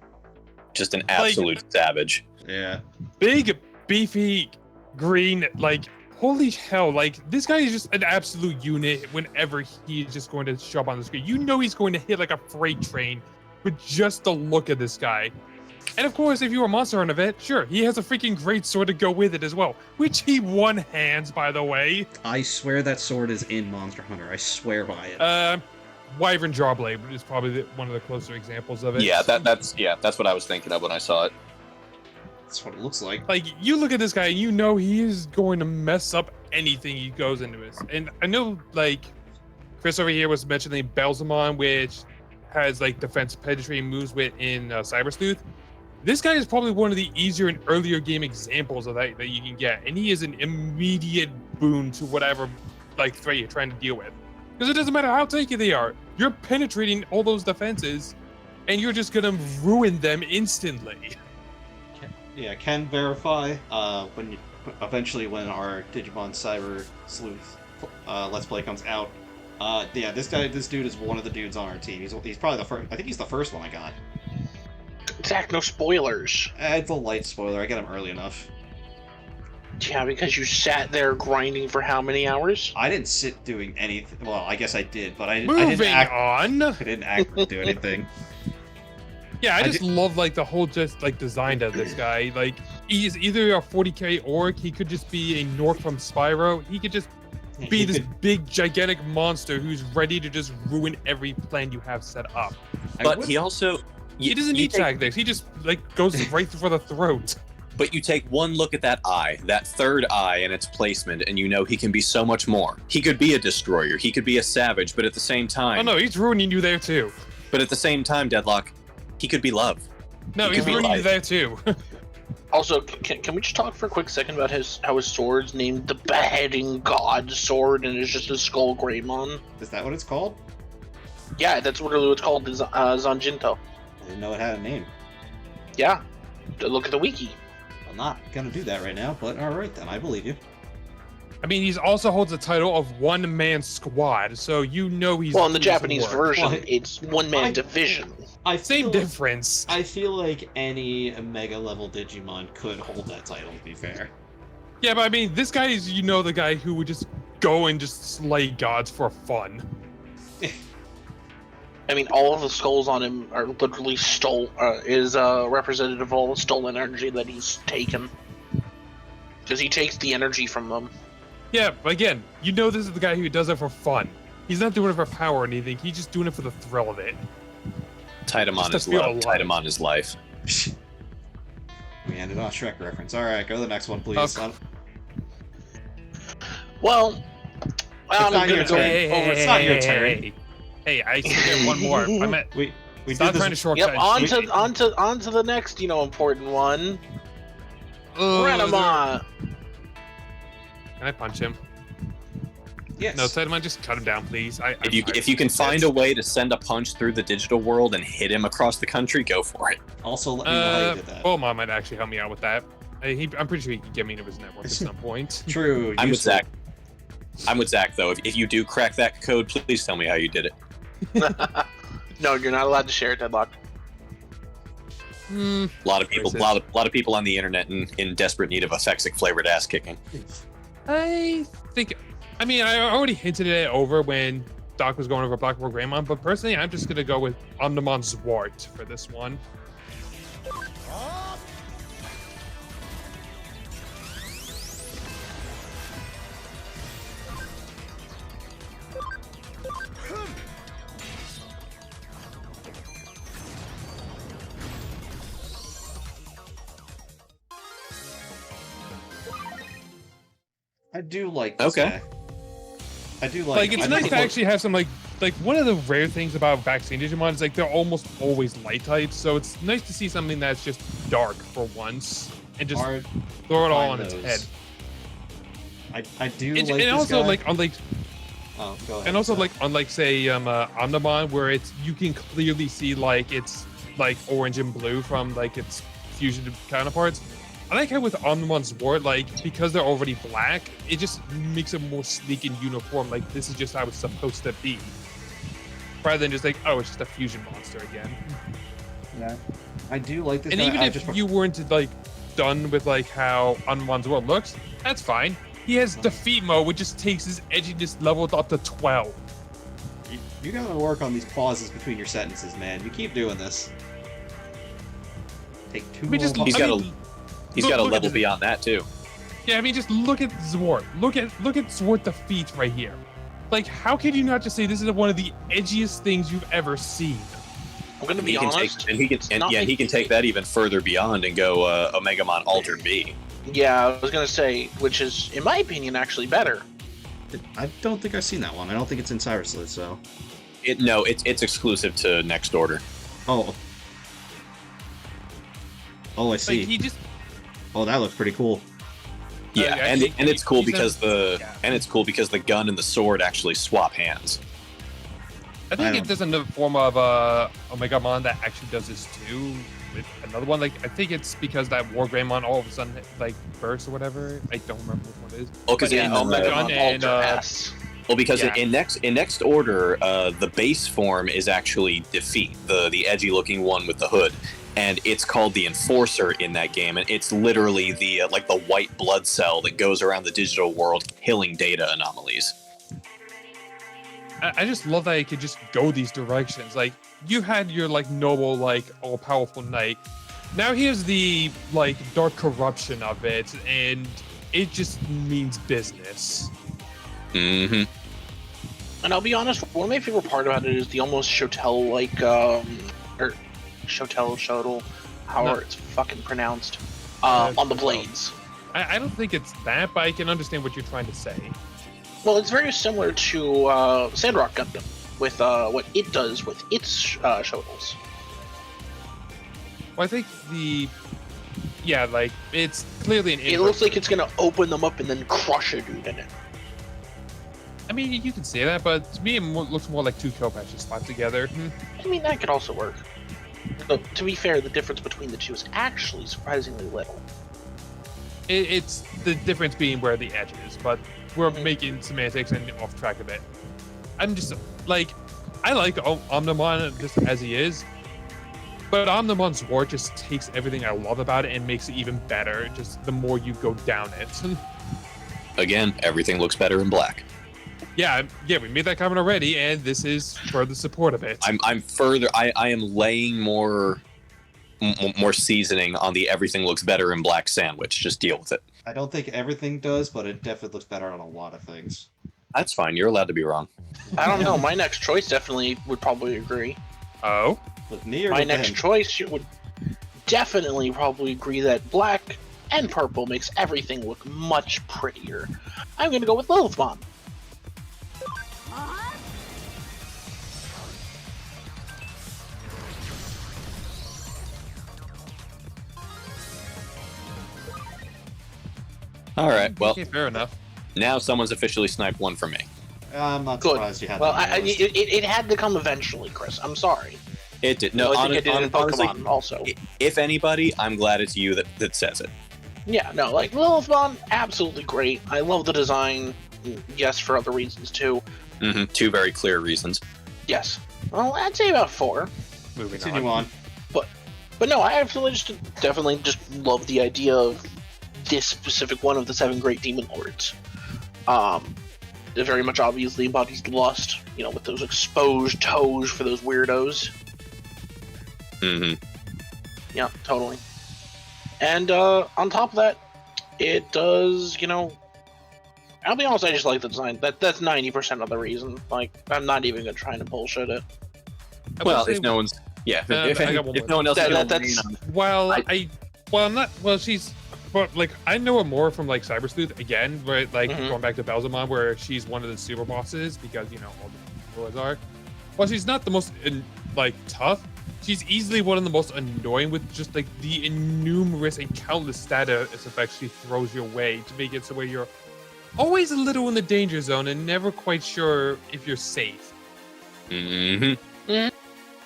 Just an absolute savage. Yeah. Big, beefy, green, like, holy hell, like, this guy is just an absolute unit whenever he's just going to show up on the screen. You know he's going to hit like a freight train with just the look of this guy. And of course, if you're a Monster Hunter vet, sure, he has a freaking great sword to go with it as well, which he one-hands, by the way. I swear that sword is in Monster Hunter. I swear by it. Wyvern Jawblade is probably one of the closer examples of it. Yeah, that's what I was thinking of when I saw it. That's what it looks like. Like, you look at this guy, and you know he is going to mess up anything he goes into this. And I know, like, Chris over here was mentioning Belzamon, which has, like, defense penetrating moves in Cyber Sleuth. This guy is probably one of the easier and earlier game examples of that you can get. And he is an immediate boon to whatever, like, threat you're trying to deal with. Because it doesn't matter how tanky they are. You're penetrating all those defenses, and you're just going to ruin them instantly. Yeah, can verify. Eventually when our Digimon Cyber Sleuth Let's Play comes out. Yeah, this dude is one of the dudes on our team. He's probably the first. I think he's the first one I got. Zach, no spoilers. It's a light spoiler. I got him early enough. Yeah, because you sat there grinding for how many hours? I didn't sit doing anything. Well, I guess I did, but I didn't Moving act. on. I didn't act do anything. Yeah, I I just love like the whole just like design of this guy. Like he's either a 40k orc, he could just be a Nork from Spyro. He could just be He this could- big gigantic monster who's ready to just ruin every plan you have set up. But he also He doesn't need tactics. He just like goes right for the throat. But you take one look at that eye, that third eye and its placement, and you know he can be so much more. He could be a destroyer, he could be a savage, but at the same time, Oh no, he's ruining you there too. but at the same time, Deadlock, he could be love. No, He he's could be ruining you life. there too. Also, can we just talk for a quick second about how his sword's named the Beheading God Sword and it's just a Skull Greymon? Is that what it's called? Yeah, that's literally what's called Zanjinto. I didn't know it had a name. Yeah, look at the wiki. I'm not gonna do that right now, but all right then. I believe you. I mean, he's also holds the title of one man squad, so you know he's Well, in the doing some Japanese work. version, Well, it's one-man I- division. Same difference. I feel like any Mega level Digimon could hold that title. To be fair. Yeah, but I mean, this guy is, you know, the guy who would just go and just slay gods for fun. I mean, all of the skulls on him are literally representative of all the stolen energy that he's taken. Because he takes the energy from them. Yeah, but again, you know this is the guy who does it for fun. He's not doing it for power or anything. He's just doing it for the thrill of it. Titamon Just is to feel love, alive. Titamon is life. We ended on a Shrek reference. All right, go to the next one, please. Okay. Well, I'm not your gonna turn. go over. It's not your turn. Hey, I still get one more. I meant, We stop did trying to this. shortcut. Yep, on to the next, important one. Renamon. Can I punch him? Yes. No, Titamon, just cut him down, please. If you can find a way to send a punch through the digital world and hit him across the country, go for it. Also, let me know how you did that. Beaumont might actually help me out with that. I'm pretty sure he can get me into his network at some point. True. I'm with useful. Zach. I'm with Zach though. If you do crack that code, please tell me how you did it. No, you're not allowed to share it, Deadlock. Hmm. A lot of people, Where is lot of people on the internet in desperate need of a Fexic flavored ass kicking. I think. I mean, I already hinted it over when Doc was going over Blackboard Greymon, but personally, I'm just gonna go with Omnimon Zwart for this one. I do like this Okay. guy. I do like. Like, it's I nice do to like- actually have some like like one of the rare things about vaccine Digimon is like they're almost always light types, so it's nice to see something that's just dark for once and just Hard throw it all on find its those. head. I do And, like and this also guy. like unlike Oh, go ahead. and also sorry. like unlike say Omnimon, where it's you can clearly see like it's like orange and blue from like its fusion counterparts. I like how with Omnimon's Sword, like because they're already black, it just makes it more sleek and uniform. Like this is just how it's supposed to be, rather than just like, oh, it's just a fusion monster again. Yeah. I do like this And guy. even I if just you weren't like done with like how Omnimon's World looks, that's fine. He has defeat mode, which just takes his edginess level up to 12. you gotta work on these pauses between your sentences, man. You keep doing this. Take two I mean, just more He's I got a- mean, He's look- got a look at level this. beyond that too. Yeah, I mean, just look at Zwart. Look at Zwart defeat right here. Like, how can you not just say this is one of the edgiest things you've ever seen? I'm gonna And be he can honest. take, and he can, it's and not yeah, he can take that even further beyond and go Omegamon Alter B. Yeah, I was gonna say, which is, in my opinion, actually better. I don't think I've seen that one. I don't think it's in Cyber Sleuth, so. It's exclusive to Next Order. Oh. Oh, I see. Like, he just Oh, that looks pretty cool. Yeah, yeah, and he- and it's cool he's because yeah. it's cool because the gun and the sword actually swap hands. I think I it does another form of Omegamon that actually does this too. With another one, like I think it's because that War Greymon all of a sudden like bursts or whatever. I don't remember which one it is. Oh, because But yeah, in Omega- Omegamon and, Alter uh, S. well, because yeah. in next order, the base form is actually Defeat, the edgy looking one with the hood, and it's called the Enforcer in that game, and it's literally the like the white blood cell that goes around the digital world killing data anomalies. I just love that it could just go these directions. Like you had your like noble, like all powerful knight. Now here's the like dark corruption of it, and it just means business. Mm-hmm. And I'll be honest, one of my favorite part about it is the almost Shotel like, or Shotel, however No. it's fucking pronounced, Uh, on the blades. I don't think it's that, but I can understand what you're trying to say. Well, it's very similar to Sandrock Gundam with what it does with its Shotels. Well, I think like it's clearly an. It looks like it's gonna open them up and then crush a dude in it. I mean, you can say that, but to me, looks more like two kill patches slapped together. I mean, that could also work. But to be fair, the difference between the two is actually surprisingly little. It's the difference being where the edge is, but we're making semantics and off track a bit. I'm just like, I like Omnimon just as he is, but Omnimon's War just takes everything I love about it and makes it even better. Just the more you go down it. Again, everything looks better in black. yeah, we made that comment already, and this is further support of it. I'm further. I am laying more seasoning on the everything looks better in black sandwich. Just deal with it. I don't think everything does, but it definitely looks better on a lot of things. That's fine. You're allowed to be wrong. I don't know. My next choice definitely would probably agree. Oh, With me or My with next him? choice would definitely probably agree that black and purple makes everything look much prettier. I'm gonna go with Lilithmon. All right. Well, okay, fair enough. now someone's officially sniped one from me. I'm not Good. surprised you had Well, that on your list. it had to come eventually, Chris. I'm sorry. It did. No, I think it did in honestly, Pokemon also. if anybody, I'm glad it's you that says it. Yeah, no, like Lilithmon, absolutely great. I love the design. Yes, for other reasons too. Hmm. Two very clear reasons. Yes. Well, I'd say about 4. Moving Continue on. on. But no, I absolutely definitely just love the idea of this specific one of the 7 great demon lords. It very much obviously embodies lust, you know, with those exposed toes for those weirdos. Hmm. Yeah, totally. And on top of that, it does, you know, I'll be honest, I just like the design. That's 90% of the reason. Like, I'm not even gonna try to bullshit it. I will Well, say, if no one's, yeah, I got one if more. no one else is That- gonna that's- lean on- well, I- I'm not. Well, she's. But like, I know her more from like Cyber Sleuth again, where like Mhm. going back to Belzamon, where she's one of the super bosses because you know all Lords are. While she's not the most tough, she's easily one of the most annoying with just like the innumerous and countless status effects she throws your way to make it so where you're always a little in the danger zone and never quite sure if you're safe.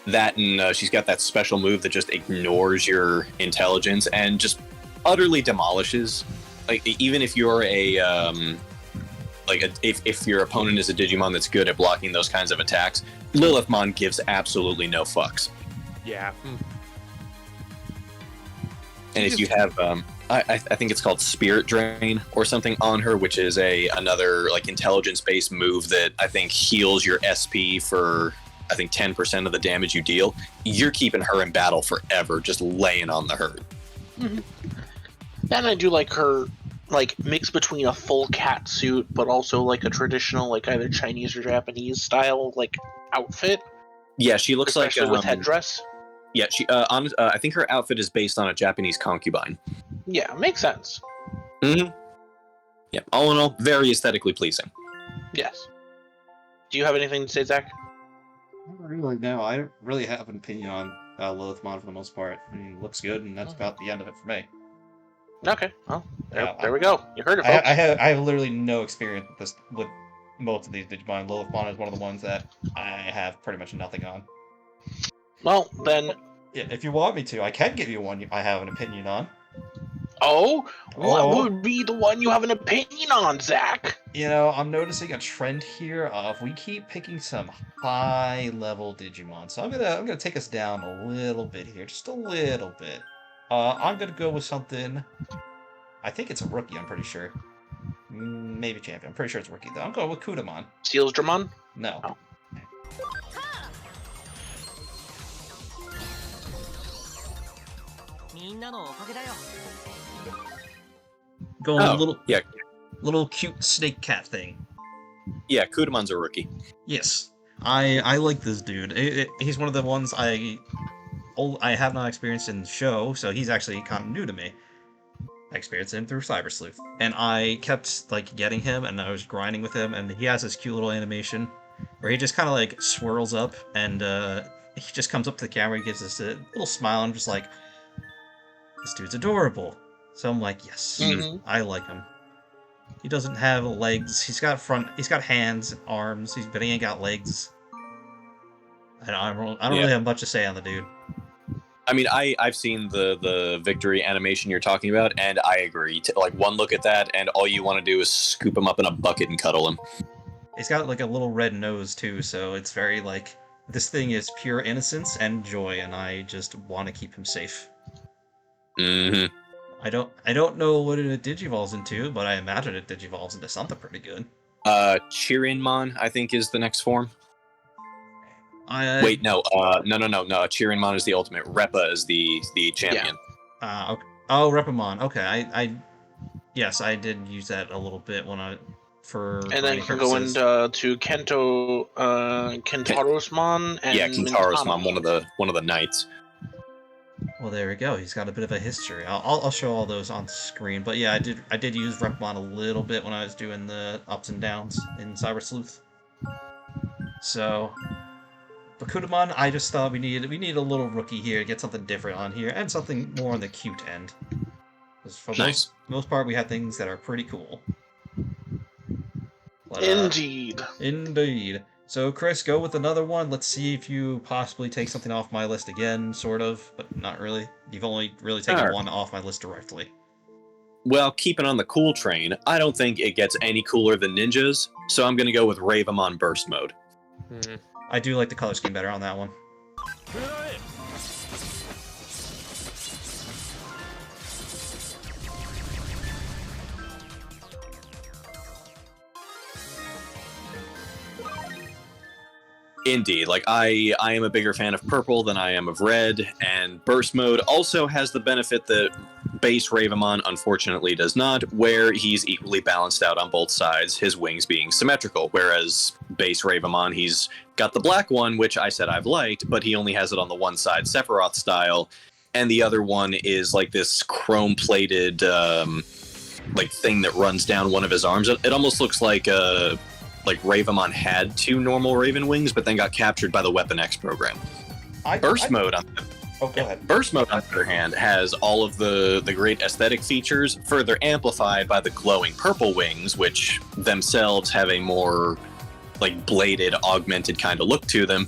That and she's got that special move that just ignores your intelligence and just utterly demolishes. Like even if you're if your opponent is a Digimon that's good at blocking those kinds of attacks, Lilithmon gives absolutely no fucks. Yeah. And if you have, I think it's called Spirit Drain or something on her, which is another like intelligence-based move that I think heals your SP for I think 10% of the damage you deal. You're keeping her in battle forever, just laying on the hurt. And I do like her mix between a full cat suit, but also like a traditional either Chinese or Japanese style outfit. Yeah, she looks especially with headdress. Yeah, she. I think her outfit is based on a Japanese concubine. Yeah, makes sense. Yeah, all in all, very aesthetically pleasing. Yes. Do you have anything to say, Zach? I don't really know. I don't really have an opinion on Lilithmon for the most part. I mean, looks good, and that's about the end of it for me. Okay, well, there we go. You heard it, folks. I have literally no experience with most of these Digimon. Lilithmon is one of the ones that I have pretty much nothing on. Well, then... Yeah, if you want me to, I can give you one I have an opinion on. Oh? What would be the one you have an opinion on, Zach? You know, I'm noticing a trend here of we keep picking some high-level Digimon. So I'm gonna take us down a little bit here, just a little bit. I'm gonna go with something. I think it's a rookie. I'm pretty sure. Maybe champion. I'm pretty sure it's a rookie though. I'm going with Kudamon. Seals Dramon? No. Oh. Going yeah, little cute snake cat thing. Yeah, Kudamon's a rookie. Yes, I like this dude. He's one of the ones I have not experienced in the show, so he's actually kind of new to me. I experienced him through Cyber Sleuth, and I kept getting him, and I was grinding with him, and he has this cute little animation where he just kind of swirls up, and he just comes up to the camera, he gives us a little smile, and I'm just like, this dude's adorable. So I'm like, yes, I like him. He doesn't have legs. He's got hands, arms, but he ain't got legs. I don't really have much to say on the dude. I mean, I've seen the victory animation you're talking about, and I agree. One look at that, and all you want to do is scoop him up in a bucket and cuddle him. He's got a little red nose too, so it's very this thing is pure innocence and joy, and I just want to keep him safe. I don't know what it digivolves into, but I imagine it digivolves into something pretty good. Chirinmon, I think, is the next form. Wait, no. Chirinmon is the ultimate. Repa is the champion. Yeah. Okay. Oh, Repamon. Okay, yes, I did use that a little bit when I and then you can go into Kentarosmon and Kentarosmon, one of the knights. Well, there we go. He's got a bit of a history. I'll show all those on screen. But yeah, I did use Repamon a little bit when I was doing the ups and downs in Cyber Sleuth. So, but Kudamon, I just thought we need a little rookie here, get something different on here, and something more on the cute end. Because for most part, we have things that are pretty cool. But, Indeed. So, Chris, go with another one. Let's see if you possibly take something off my list again, sort of, but not really. You've only really taken one off my list directly. Well, keeping on the cool train, I don't think it gets any cooler than ninjas, so I'm going to go with Ravamon Burst Mode. I do like the color scheme better on that one. Indeed, I am a bigger fan of purple than I am of red, and Burst Mode also has the benefit that base Ravamon unfortunately does not, where he's equally balanced out on both sides, his wings being symmetrical, whereas base Ravamon, he's got the black one, which I said I've liked, but he only has it on the one side, Sephiroth style, and the other one is this chrome-plated thing that runs down one of his arms. It almost looks like a like Ravamon had 2 normal Raven wings, but then got captured by the Weapon X program. Burst mode on Oh, go ahead. Burst mode, on the other hand, has all of the great aesthetic features, further amplified by the glowing purple wings, which themselves have a more like bladed, augmented kind of look to them.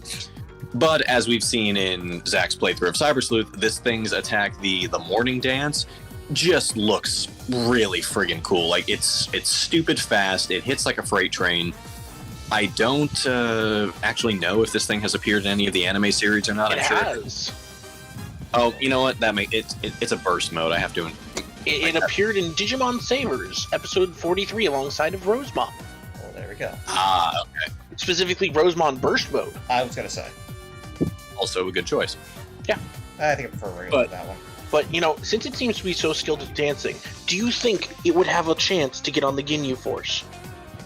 But as we've seen in Zach's playthrough of Cyber Sleuth, this thing's attack, the Morning Dance, just looks really friggin' cool. Like it's stupid fast. It hits like a freight train. I don't actually know if this thing has appeared in any of the anime series or not. It has. Oh, you know what? That it's a burst mode. I have to. It appeared in Digimon Sabers, episode 43, alongside of Rosemon. Well, there we go. Ah, okay. Specifically, Rosemon Burst Mode. I was gonna say. Also a good choice. I think I prefer Ring But- to that one. But, you know, since it seems to be so skilled at dancing, do you think it would have a chance to get on the Ginyu Force?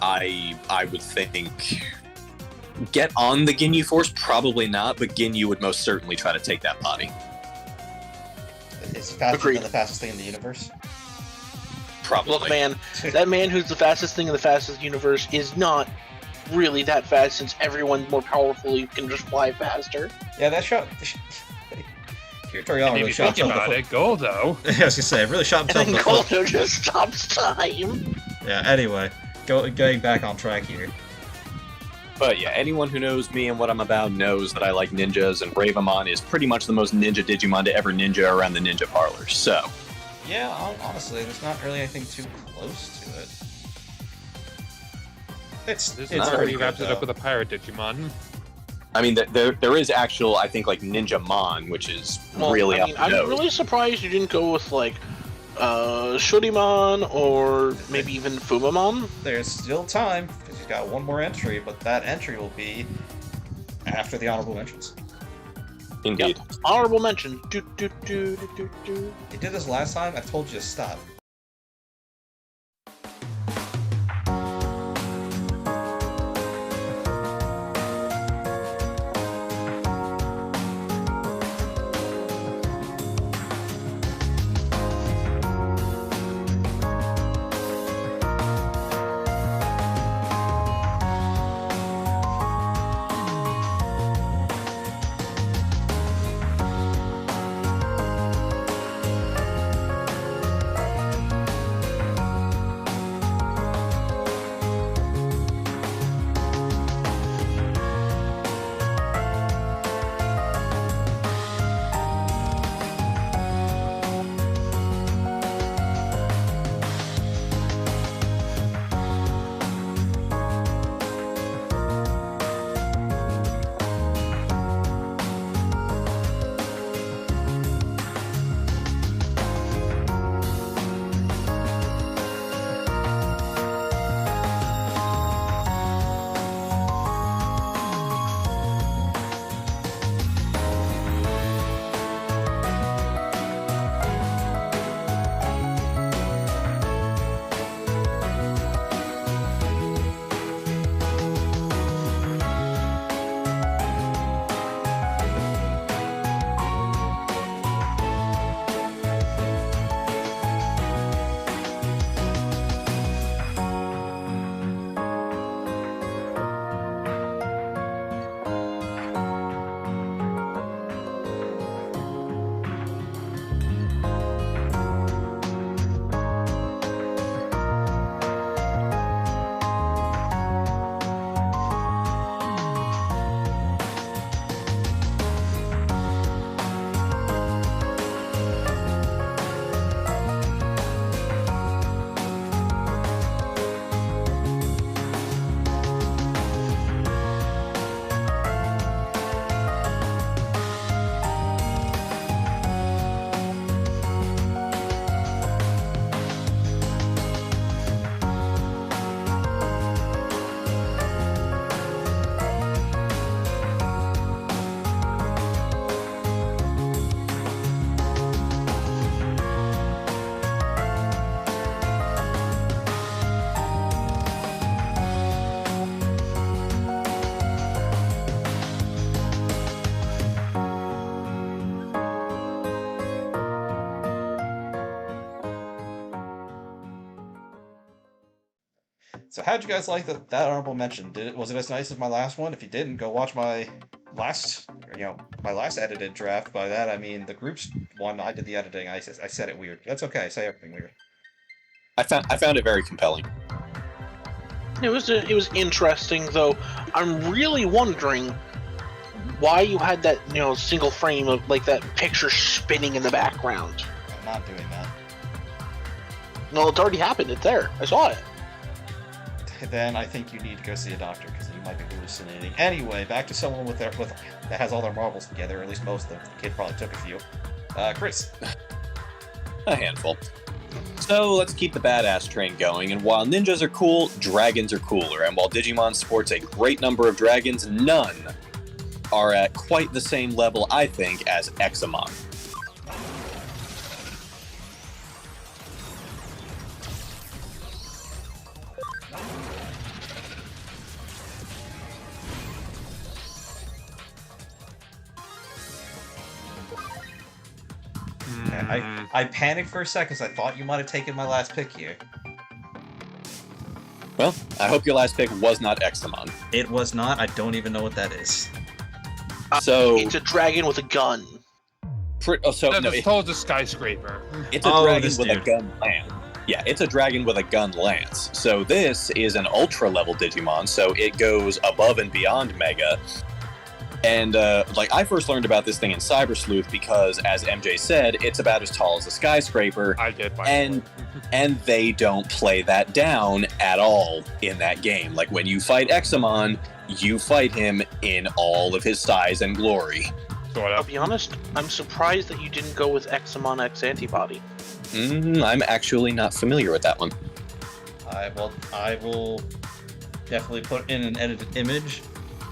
I would think get on the Ginyu Force, probably not, but Ginyu would most certainly try to take that body. It's faster Agreed. than the fastest thing in the universe. Probably. Look, man, that man who's the fastest thing in the fastest universe is not really that fast, since everyone more powerfully can just fly faster. Yeah, that shot. Here, Toriyama And if really you shot think himself about in it, Goldo. the foot. I was gonna say, it really shot And himself in then the foot. Goldo just stops time. Yeah. Anyway, going back on track here. But yeah, anyone who knows me and what I'm about knows that I like ninjas, and Bravamon is pretty much the most ninja Digimon to ever ninja around the ninja parlor. So, Yeah, honestly, there's not really anything too close to it. It's This not is pretty he wraps good, it up though. with a pirate Digimon. I mean, there is actual, I think, like Ninjamon, which is Well, really I mean, up the I'm nose. really surprised you didn't go with, like, Shurimon or maybe even Fumamon. There's still time, because he's got one more entry, but that entry will be after the honorable mentions. Indeed. Honorable mention. Do, do, do, do, do, do. You did this last time, I've told you to stop. So how'd you guys like that honorable mention? Was it as nice as my last one? If you didn't, go watch my last edited draft. By that I mean the group's one. I did the editing. I said it weird. That's okay. I say everything weird. I found it very compelling. It was interesting, though. I'm really wondering why you had that single frame of like that picture spinning in the background. I'm not doing that. No, it's already happened. It's there. I saw it. Then I think you need to go see a doctor because you might be hallucinating. Anyway, back to someone that has all their marbles together, or at least most of them. The kid probably took a few. Chris. A handful. So let's keep the badass train going, and while ninjas are cool, dragons are cooler, and while Digimon sports a great number of dragons, none are at quite the same level, I think, as Examon. I panicked for a second because I thought you might have taken my last pick here. Well, I hope your last pick was not Examon. It was not. I don't even know what that is. So It's a dragon with a gun. That's told the skyscraper. It's a dragon with a gun lance. Yeah, it's a dragon with a gun lance. So this is an ultra level Digimon, so it goes above and beyond Mega. And I first learned about this thing in Cyber Sleuth because, as MJ said, it's about as tall as a skyscraper. I get and they don't play that down at all in that game. Like when you fight Examon, you fight him in all of his size and glory. I'll be honest, I'm surprised that you didn't go with Examon X Antibody. I'm actually not familiar with that one. I will definitely put in an edited image.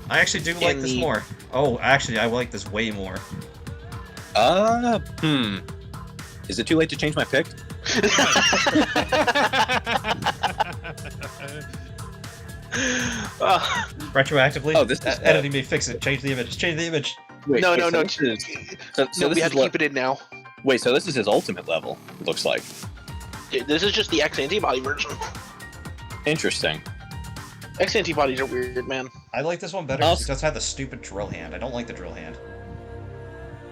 I actually do like this more. Oh, actually, I like this way more. Is it too late to change my pick? Retroactively? Oh, this is editing me. Fix it. Change the image. Change the image. Wait, no. So No, we have to keep it in now. Wait, so this is his ultimate level, it looks like. This is just the X Antibody version. Interesting. X Antibodies are weird, man. I like this one better because it does have the stupid drill hand. I don't like the drill hand.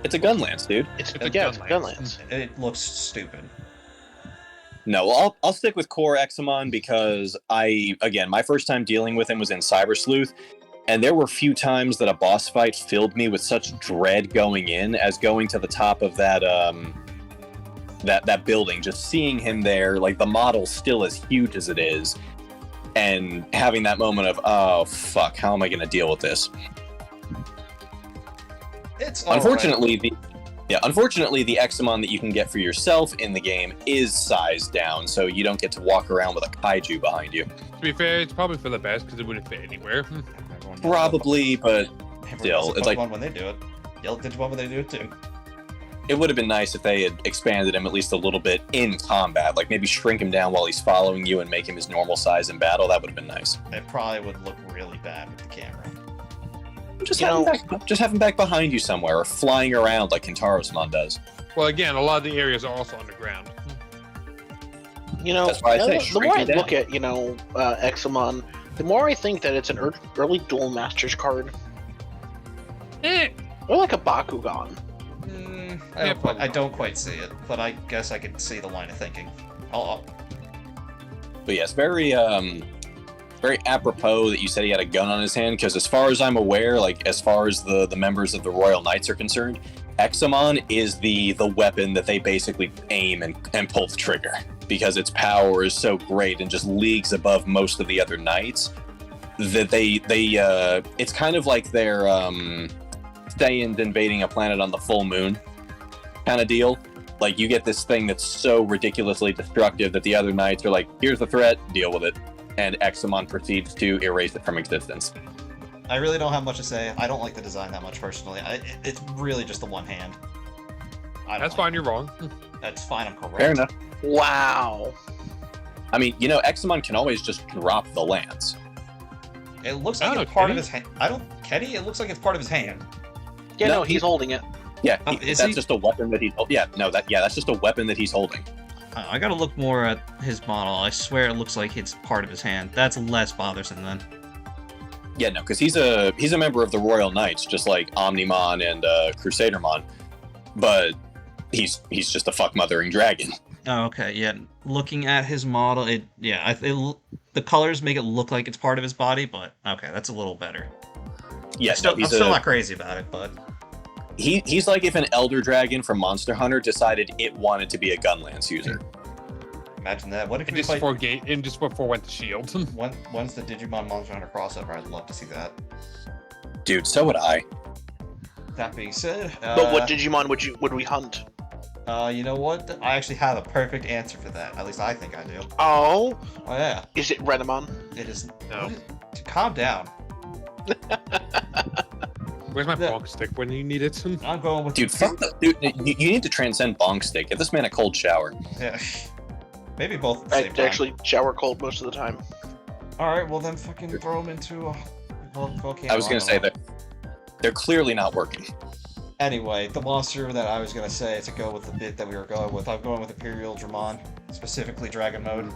It's a gun lance, dude. It's a gun lance. It looks stupid. No, I'll stick with core Examon because my first time dealing with him was in Cyber Sleuth, and there were few times that a boss fight filled me with such dread going in as going to the top of that that building, just seeing him there, like the model still as huge as it is, and having that moment of, oh fuck, how am I going to deal with this? It's unfortunately the Examon that you can get for yourself in the game is sized down, so you don't get to walk around with a kaiju behind you. To be fair, it's probably for the best because it wouldn't fit anywhere. Probably, but still, it's like when they do it. Yell at Digimon when they do it too. It would have been nice if they had expanded him at least a little bit in combat, like maybe shrink him down while he's following you and make him his normal size in battle. That would have been nice. It probably would look really bad with the camera. Just have him back behind you somewhere, or flying around like Kintaro's-mon does. Well, again, a lot of the areas are also underground. That's why I say the more I look at Examon, the more I think that it's an early Duel Masters card. Or like a Bakugan. I don't quite see it, but I guess I could see the line of thinking. But yes, very apropos that you said he had a gun on his hand, because as far as I'm aware, like as far as the members of the Royal Knights are concerned, Examon is the weapon that they basically aim and pull the trigger, because its power is so great and just leagues above most of the other knights that they it's kind of like they're Saiyans invading a planet on the full moon kind of deal. Like, you get this thing that's so ridiculously destructive that the other knights are like, here's the threat, deal with it. And Examon proceeds to erase it from existence. I really don't have much to say. I don't like the design that much personally. It's really just the one hand. That's fine, you're wrong. That's fine, I'm correct. Fair enough. Wow. I mean, Examon can always just drop the lance. It looks like it's part of his hand. Kenny, it looks like it's part of his hand. Yeah, no, he's holding it. Yeah, that's just a weapon that he's... Yeah, no, that's just a weapon that he's holding. I gotta look more at his model. I swear it looks like it's part of his hand. That's less bothersome then. Yeah, no, because he's a member of the Royal Knights, just like Omnimon and Crusadermon, but he's just a fuck mothering dragon. Oh, okay, yeah. Looking at his model, the colors make it look like it's part of his body, but okay, that's a little better. Yeah, I'm still not crazy about it, but he's like if an Elder Dragon from Monster Hunter decided it wanted to be a Gunlance user. imagine that. What if And we just fight... before went to Shield. Once the Digimon Monster Hunter crossover, I'd love to see that. Dude, so would I. That being said, But what Digimon would we hunt? you know what? I actually have a perfect answer for that. At least I think I do. Oh, Oh yeah, is it Renamon? it is. No. Calm down. Where's my Yeah. bonk stick when you need it? I'm going with Dude, fuck the, dude, you need to transcend Bonk Stick. Give this man a cold shower. Yeah. Maybe both at the I same time. actually shower cold most of the time. All right, well then fucking throw him into a volcano. I was gonna don't say know. that they're clearly not working. Anyway, the monster that I was gonna say to go with the bit that we were going with, I'm going with Imperial Dramon, specifically Dragon Mode.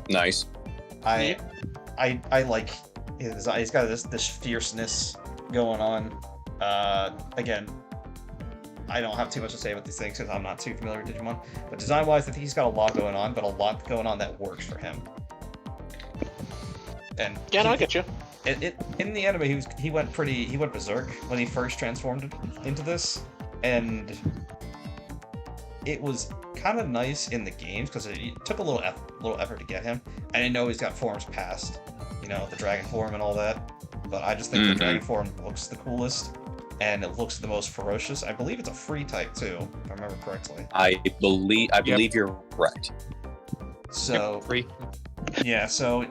Nice. I like he's got this fierceness going on. Again, I don't have too much to say about these things because I'm not too familiar with Digimon. But design-wise, I think he's got a lot going on, but a lot going on that works for him. And Yeah, no, I get you. in the anime, he went berserk when he first transformed into this, and it was kind of nice in the games because it took a little effort to get him. I didn't know he's got forms past, the dragon form and all that, but I just think the dragon form looks the coolest, and it looks the most ferocious. I believe it's a free type too, if I remember correctly. I believe you're right. So Free. yeah, so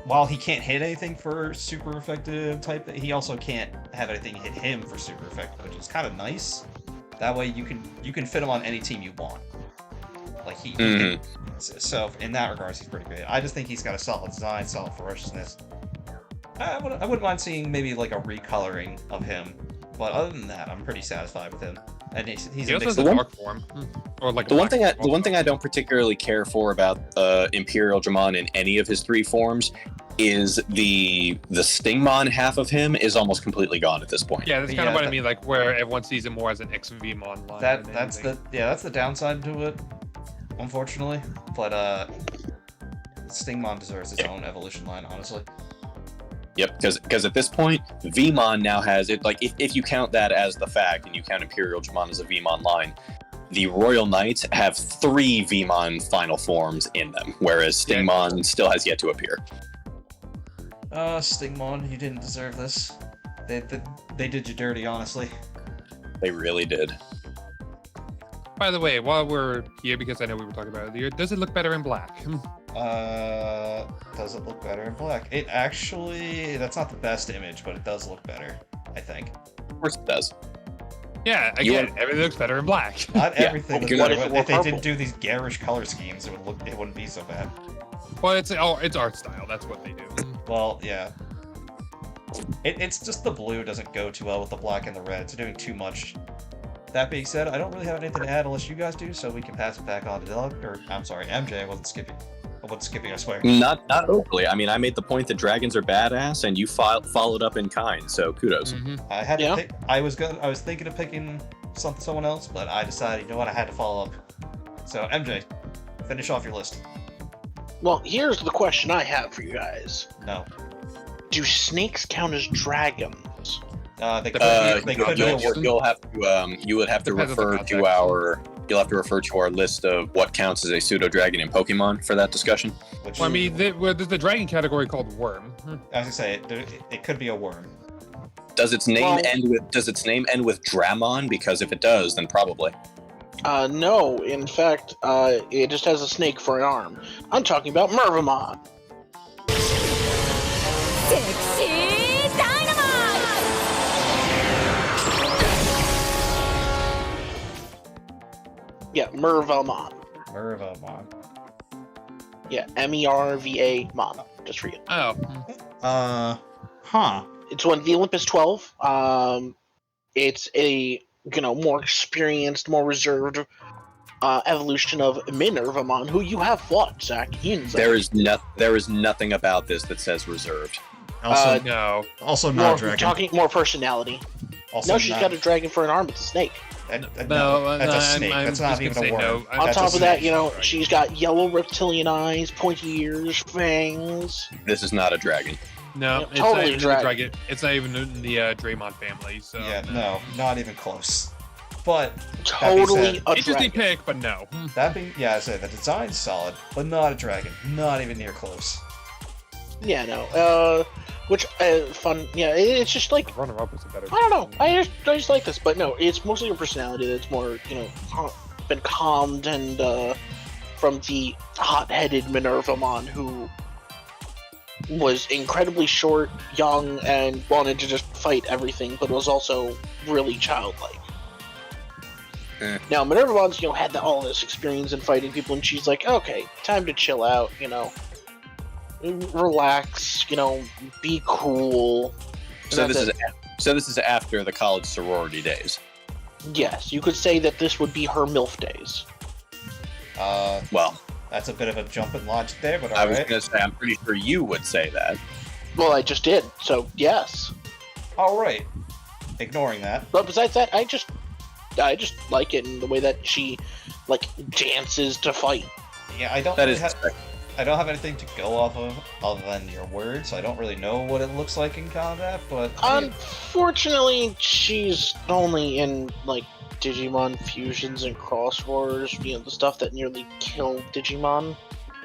while he can't hit anything for super effective type, he also can't have anything hit him for super effective, which is kind of nice. That way you can fit him on any team you want. Like he can, so in that regards, he's pretty great. I just think he's got a solid design, solid ferociousness. I wouldn't mind seeing maybe like a recoloring of him, but other than that, I'm pretty satisfied with him. And he's He a also mix has a of dark form, or like The one thing I don't particularly care for about Imperial Dramon in any of his three forms is the Stingmon half of him is almost completely gone at this point. Yeah, that's kind Yeah, of what I that- mean. Like where everyone sees him more as an XVmon line. than that's anything. the downside to it, unfortunately. But Stingmon deserves its own evolution line, honestly. Yep, because at this point, Vmon now has it. Like if you count that as the fact, and you count Imperial Dramon as a Vmon line, the Royal Knights have 3 Vmon final forms in them, whereas Stingmon still has yet to appear. Stingmon, you didn't deserve this. They did you dirty, honestly. They really did. By the way, while we're here, because I know we were talking about it earlier, does it look better in black? Does it look better in black? It actually, that's not the best image, but it does look better, I think. Of course it does. Yeah, again, everything looks better in black. Not Yeah. everything. What Looks if better, it but were if they purple? didn't do these garish color schemes, it wouldn't be so bad. Well, it's art style. That's what they do. Well, yeah. It's just the blue doesn't go too well with the black and the red. It's doing too much. That being said, I don't really have anything to add unless you guys do, so we can pass it back on to Doug, or I'm sorry, MJ. I wasn't skipping. I swear. Not overly. I mean, I made the point that dragons are badass, and you followed up in kind. So kudos. I had Yeah. to pick. I was thinking of picking someone else, but I decided, you know what, I had to follow up. So MJ, finish off your list. Well, here's the question I have for you guys: No. do snakes count as dragons? They could be a word. You would have to Depends on the refer to context. you'll have to refer to our list of what counts as a pseudo dragon in Pokemon for that discussion. Which Well, I mean, there's the dragon category called worm. I was gonna say it could be a worm. Does its name Well- end with Dramon? Because if it does, then probably. No. In fact, it just has a snake for an arm. I'm talking about Mervamon. Sexy Dynamite! Yeah, Mervamon. Mervamon. Yeah, Merva Mon. Just for you. Oh, Huh. It's one of the Olympus 12. It's a more experienced, more reserved evolution of Minervamon, who you have fought, Zach. There is nothing about this that says reserved. Also, No. also not more a dragon. talking more personality. Also No, she's got a dragon for an arm. It's a snake. No, that's a snake. That's not even a worm. No. On That's a top of that, snake. she's got yellow reptilian eyes, pointy ears, fangs. This is not a dragon. No, it's totally not even dragon. the dragon. It's not even in the Draymond family. So Yeah, no, not even close. But Totally said, a interesting dragon. pick, but no. that being, yeah, I say the design's solid, but not a dragon. Not even near close. Yeah, no. Which fun. Yeah, it's just like Runner-up is a better. I don't know. I just like this, but no, it's mostly your personality that's more been calmed and from the hot-headed Minervamon who was incredibly short, young, and wanted to just fight everything, but was also really childlike. Now Minervamon's had all this experience in fighting people, and she's like, okay, time to chill out, relax, be cool. So this is after the college sorority days. Yes, you could say that this would be her MILF days. Well, That's a bit of a jump in logic there, but I was alright. going to say, I'm pretty sure you would say that. Well, I just did, so yes. Alright. Ignoring that. But besides that, I just like it in the way that she dances to fight. Yeah, I don't That really is have, I don't have anything to go off of other than your words. I don't really know what it looks like in combat, but Unfortunately, she's only in Digimon fusions and cross wars, the stuff that nearly killed Digimon.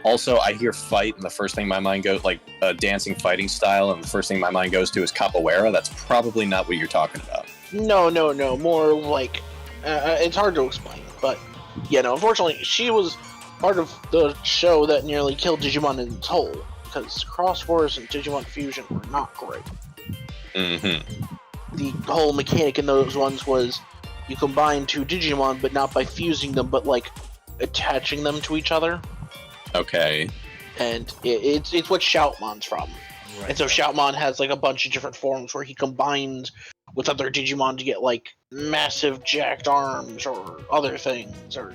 Also, I hear fight, and the first thing my mind goes, a dancing fighting style, and the first thing my mind goes to is capoeira. That's probably not what you're talking about. No, more it's hard to explain, but unfortunately, she was part of the show that nearly killed Digimon in its whole, because cross wars and Digimon fusion were not great. Mm-hmm. The whole mechanic in those ones was you combine two Digimon, but not by fusing them, but attaching them to each other. Okay. And it's what Shoutmon's from. right. And so Shoutmon has a bunch of different forms where he combines with other Digimon to get massive jacked arms or other things, or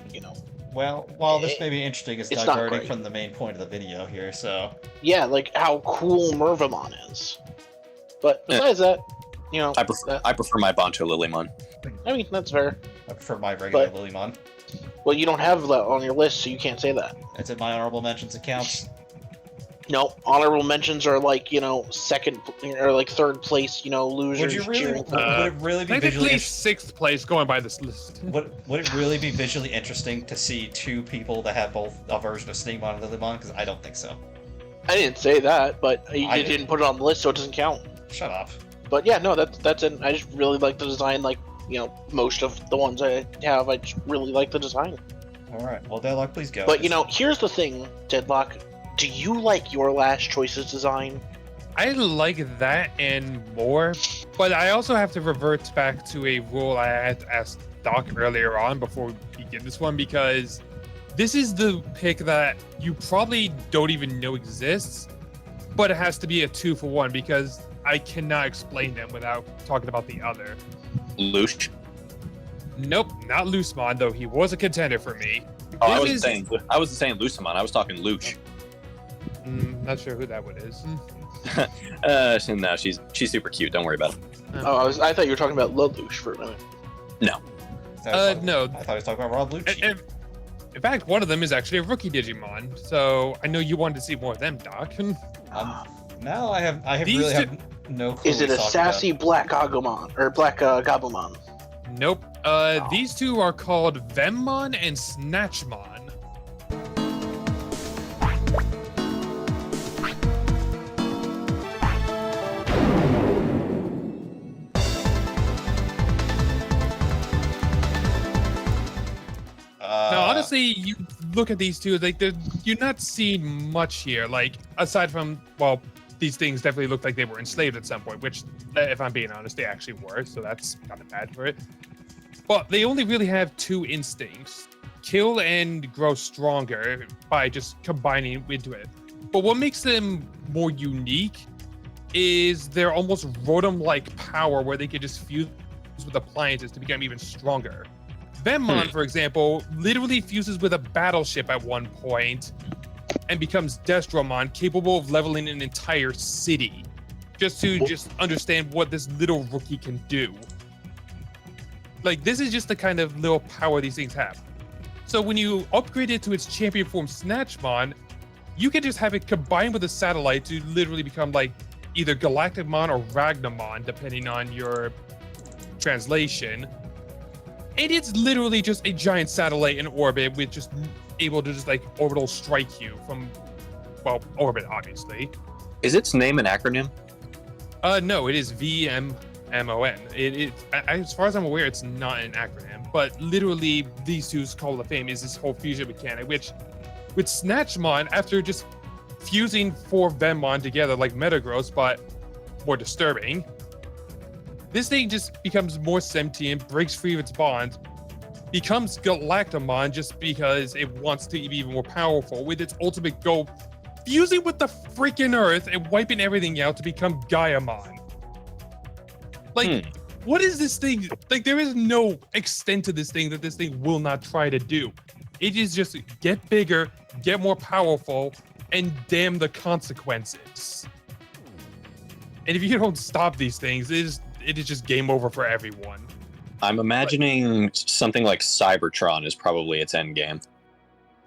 Well, while this may be interesting, it's It's not diverting great. from the main point of the video here, so... yeah, how cool Mervamon is. But besides that, I prefer my Bancho Lilymon. I mean, that's fair. I prefer my regular But- Lilymon. Well, you don't have that on your list, so you can't say that. It's in my honorable mentions accounts. No, honorable mentions are second or third place, losers. Would you really? cheering for. Would it really be visually? Technically, sixth place going by this list. Would it really be visually interesting to see two people that have both a version of Sneakmon and Lilymon? Because I don't think so. I didn't say that, but you I didn't put it on the list, so it doesn't count. Shut up. But yeah, no, that's it. I just really like the design. Most of the ones I have, I just really like the design. All right. Well, Deadlock, please go. But here's the thing, Deadlock. Do you like your last choice's design? I like that and more, but I also have to revert back to a rule I had to ask Doc earlier on before we begin this one, because this is the pick that you probably don't even know exists, but it has to be a 2-for-1 because I cannot explain them without talking about the other. Lush. Nope, not Loosemon, though he was a contender for me. Oh, I This wasn't saying Lucemon. I was talking Luch. Not sure who that one is. So no, she's super cute. Don't worry about it. Oh, I thought you were talking about Lelouch for a minute. No. No. I thought he was talking about Rob Lucci. In fact, one of them is actually a rookie Digimon, so I know you wanted to see more of them, Doc. Now I have These really two- have no clue. Is it what a he's talking sassy black Agumon or black Gabumon? Nope. These two are called Vemmon and Snatchmon. about. Now, honestly, you look at these two, you're not seeing much here. Aside from, well, these things definitely look like they were enslaved at some point, which, if I'm being honest, they actually were, so that's kind of bad for it. But they only really have two instincts: kill and grow stronger by just combining into it. But what makes them more unique is their almost rotom-like power where they can just fuse with appliances to become even stronger. Venmon, for example, literally fuses with a battleship at one point and becomes Destromon, capable of leveling an entire city. Just to understand what this little rookie can do. Like, this is just the kind of little power these things have. So when you upgrade it to its champion form Snatchmon, you can just have it combined with a satellite to literally become like either Galacticmon or Ragnamon, depending on your translation. And it's literally just a giant satellite in orbit with just able to just like orbital strike you from, well, orbit, obviously. Is its name an acronym? No, it is VMMON. As far as I'm aware, it's not an acronym, but literally these two's call to fame is this whole fusion mechanic, which with Snatchmon, after just fusing 4 Venmon together like Metagross, but more disturbing, this thing just becomes more sentient, breaks free of its bonds, becomes Galactamon just because it wants to be even more powerful, with its ultimate goal fusing with the freaking Earth and wiping everything out to become Gaiamon. Like, what is this thing? Like, there is no extent to this thing that this thing will not try to do. It is just get bigger, get more powerful, and damn the consequences. And if you don't stop these things, it is just game over for everyone. I'm imagining something like Cybertron is probably its end game.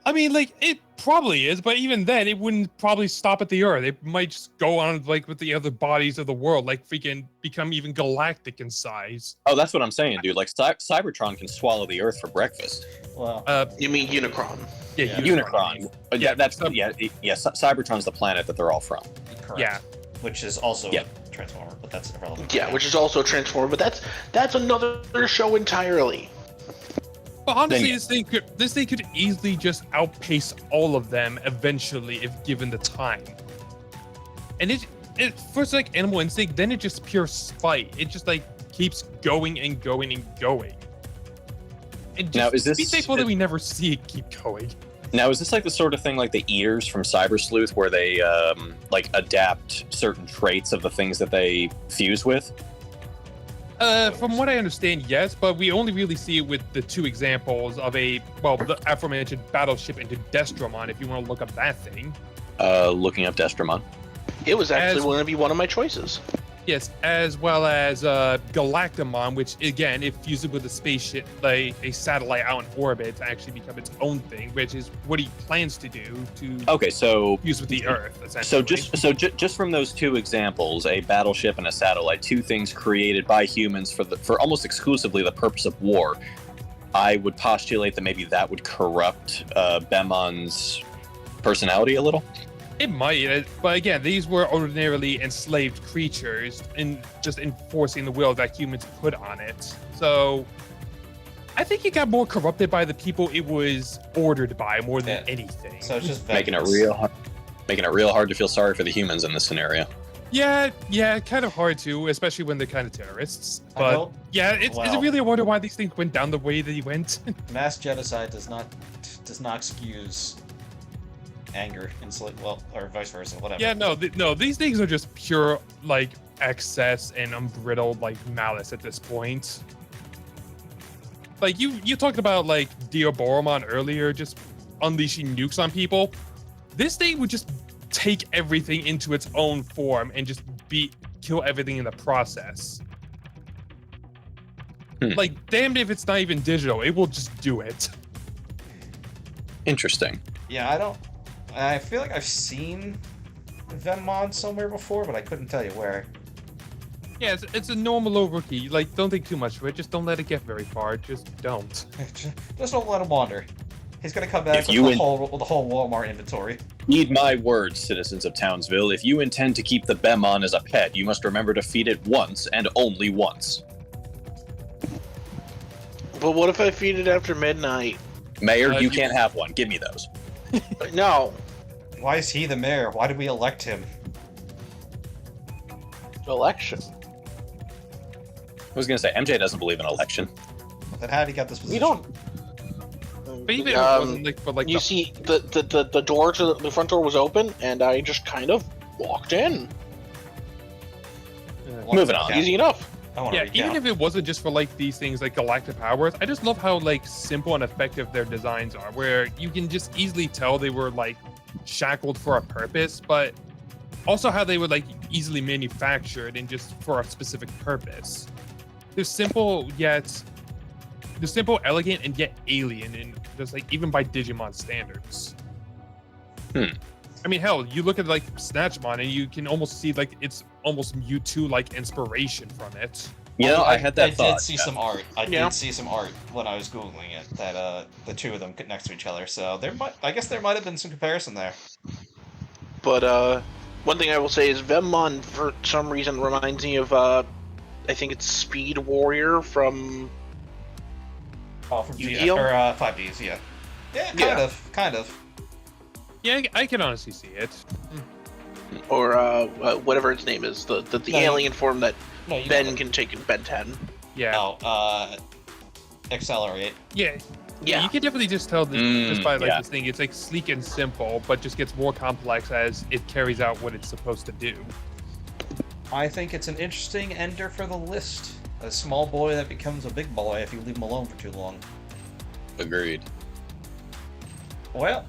I mean, like, it probably is, but even then, it wouldn't probably stop at the Earth. It might just go on, like, with the other bodies of the world, like, freaking become even galactic in size. Oh, that's what I'm saying, dude. Like, Cybertron can swallow the Earth for breakfast. Well, You mean Unicron? Yeah, Unicron. Yeah, Cybertron's the planet that they're all from. correct. Yeah. Which is also Yeah. a Transformer, but that's irrelevant. Yeah, which is also a Transformer, but that's another show entirely. But honestly, Then, this thing could easily just outpace all of them eventually if given the time. And it first like Animal Instinct, then it just pure spite. It just like keeps going and going and going. And just Now, is this- be thankful that we never see it keep going. Now, is this like the sort of thing like the Eaters from Cyber Sleuth, where they like adapt certain traits of the things that they fuse with? From what I understand, yes, but we only really see it with the 2 examples of the aforementioned battleship into Destromon, if you want to look up that thing. Looking up Destromon. It was actually going to be one of my choices. Yes, as well as Galactamon, which again, it fuses with a spaceship, like a satellite out in orbit, to actually become its own thing, which is what he plans to do to Okay, so fuse with the Earth. Essentially. So just from those 2 examples, a battleship and a satellite, 2 things created by humans for almost exclusively the purpose of war, I would postulate that maybe that would corrupt Bemon's personality a little. It might, but again, these were ordinarily enslaved creatures and just enforcing the will that humans put on it. So I think it got more corrupted by the people it was ordered by more than anything. So it's just making it vengeance. real hard to feel sorry for the humans in this scenario. Yeah, kind of hard to, especially when they're kind of terrorists. I But don't- yeah, it's really a wonder why these things went down the way they went. Mass genocide does not excuse anger, or vice versa, whatever. Yeah, no, these things are just pure like excess and unbridled like malice at this point. Like you talked about like Diaboromon earlier, just unleashing nukes on people. This thing would just take everything into its own form and just kill everything in the process. Like, damned if it's not even digital, it will just do it. Interesting. Yeah, I feel like I've seen Venmon somewhere before, but I couldn't tell you where. Yeah, it's a normal little rookie. Like, don't think too much of it. Just don't let it get very far. Just don't. Just don't let him wander. He's gonna come back with the whole Walmart inventory. Heed my words, citizens of Townsville. If you intend to keep the Bemon as a pet, you must remember to feed it once and only once. But what if I feed it after midnight? Mayor, you can't have one. Give me those. No. Why is he the mayor? Why did we elect him? Election. I was gonna say MJ doesn't believe in election. Then how did he get this position? We don't. But even if it wasn't like, but like You see, the door to the front door was open, and I just kind of walked in. Moving on. Easy enough. I want to Yeah, recount. even if it wasn't just for like these things like galactic powers, I just love how like simple and effective their designs are, where you can just easily tell they were like shackled for a purpose, but also how they were like easily manufactured and just for a specific purpose. They're simple, elegant, and yet alien, and just like even by Digimon standards. I mean, hell, you look at like Snatchmon, and you can almost see like it's almost Mewtwo-like inspiration from it. You know, I had that I thought. did see some art. I Yeah. did see some art when I was googling it that the two of them get next to each other. So I guess there might have been some comparison there. But one thing I will say is Vemmon, for some reason, reminds me of I think it's Speed Warrior from. Oh, from Yu-Gi-Oh? or 5Ds, yeah. Yeah, kind of. Yeah, I can honestly see it. Or whatever its name is, the No, alien form that No, you Ben know can take in Ben 10. Yeah. No, Accelerate. Yeah. Yeah. You can definitely just tell just by like yeah. this thing, it's like sleek and simple, but just gets more complex as it carries out what it's supposed to do. I think it's an interesting ender for the list. A small boy that becomes a big boy if you leave him alone for too long. Agreed. Well,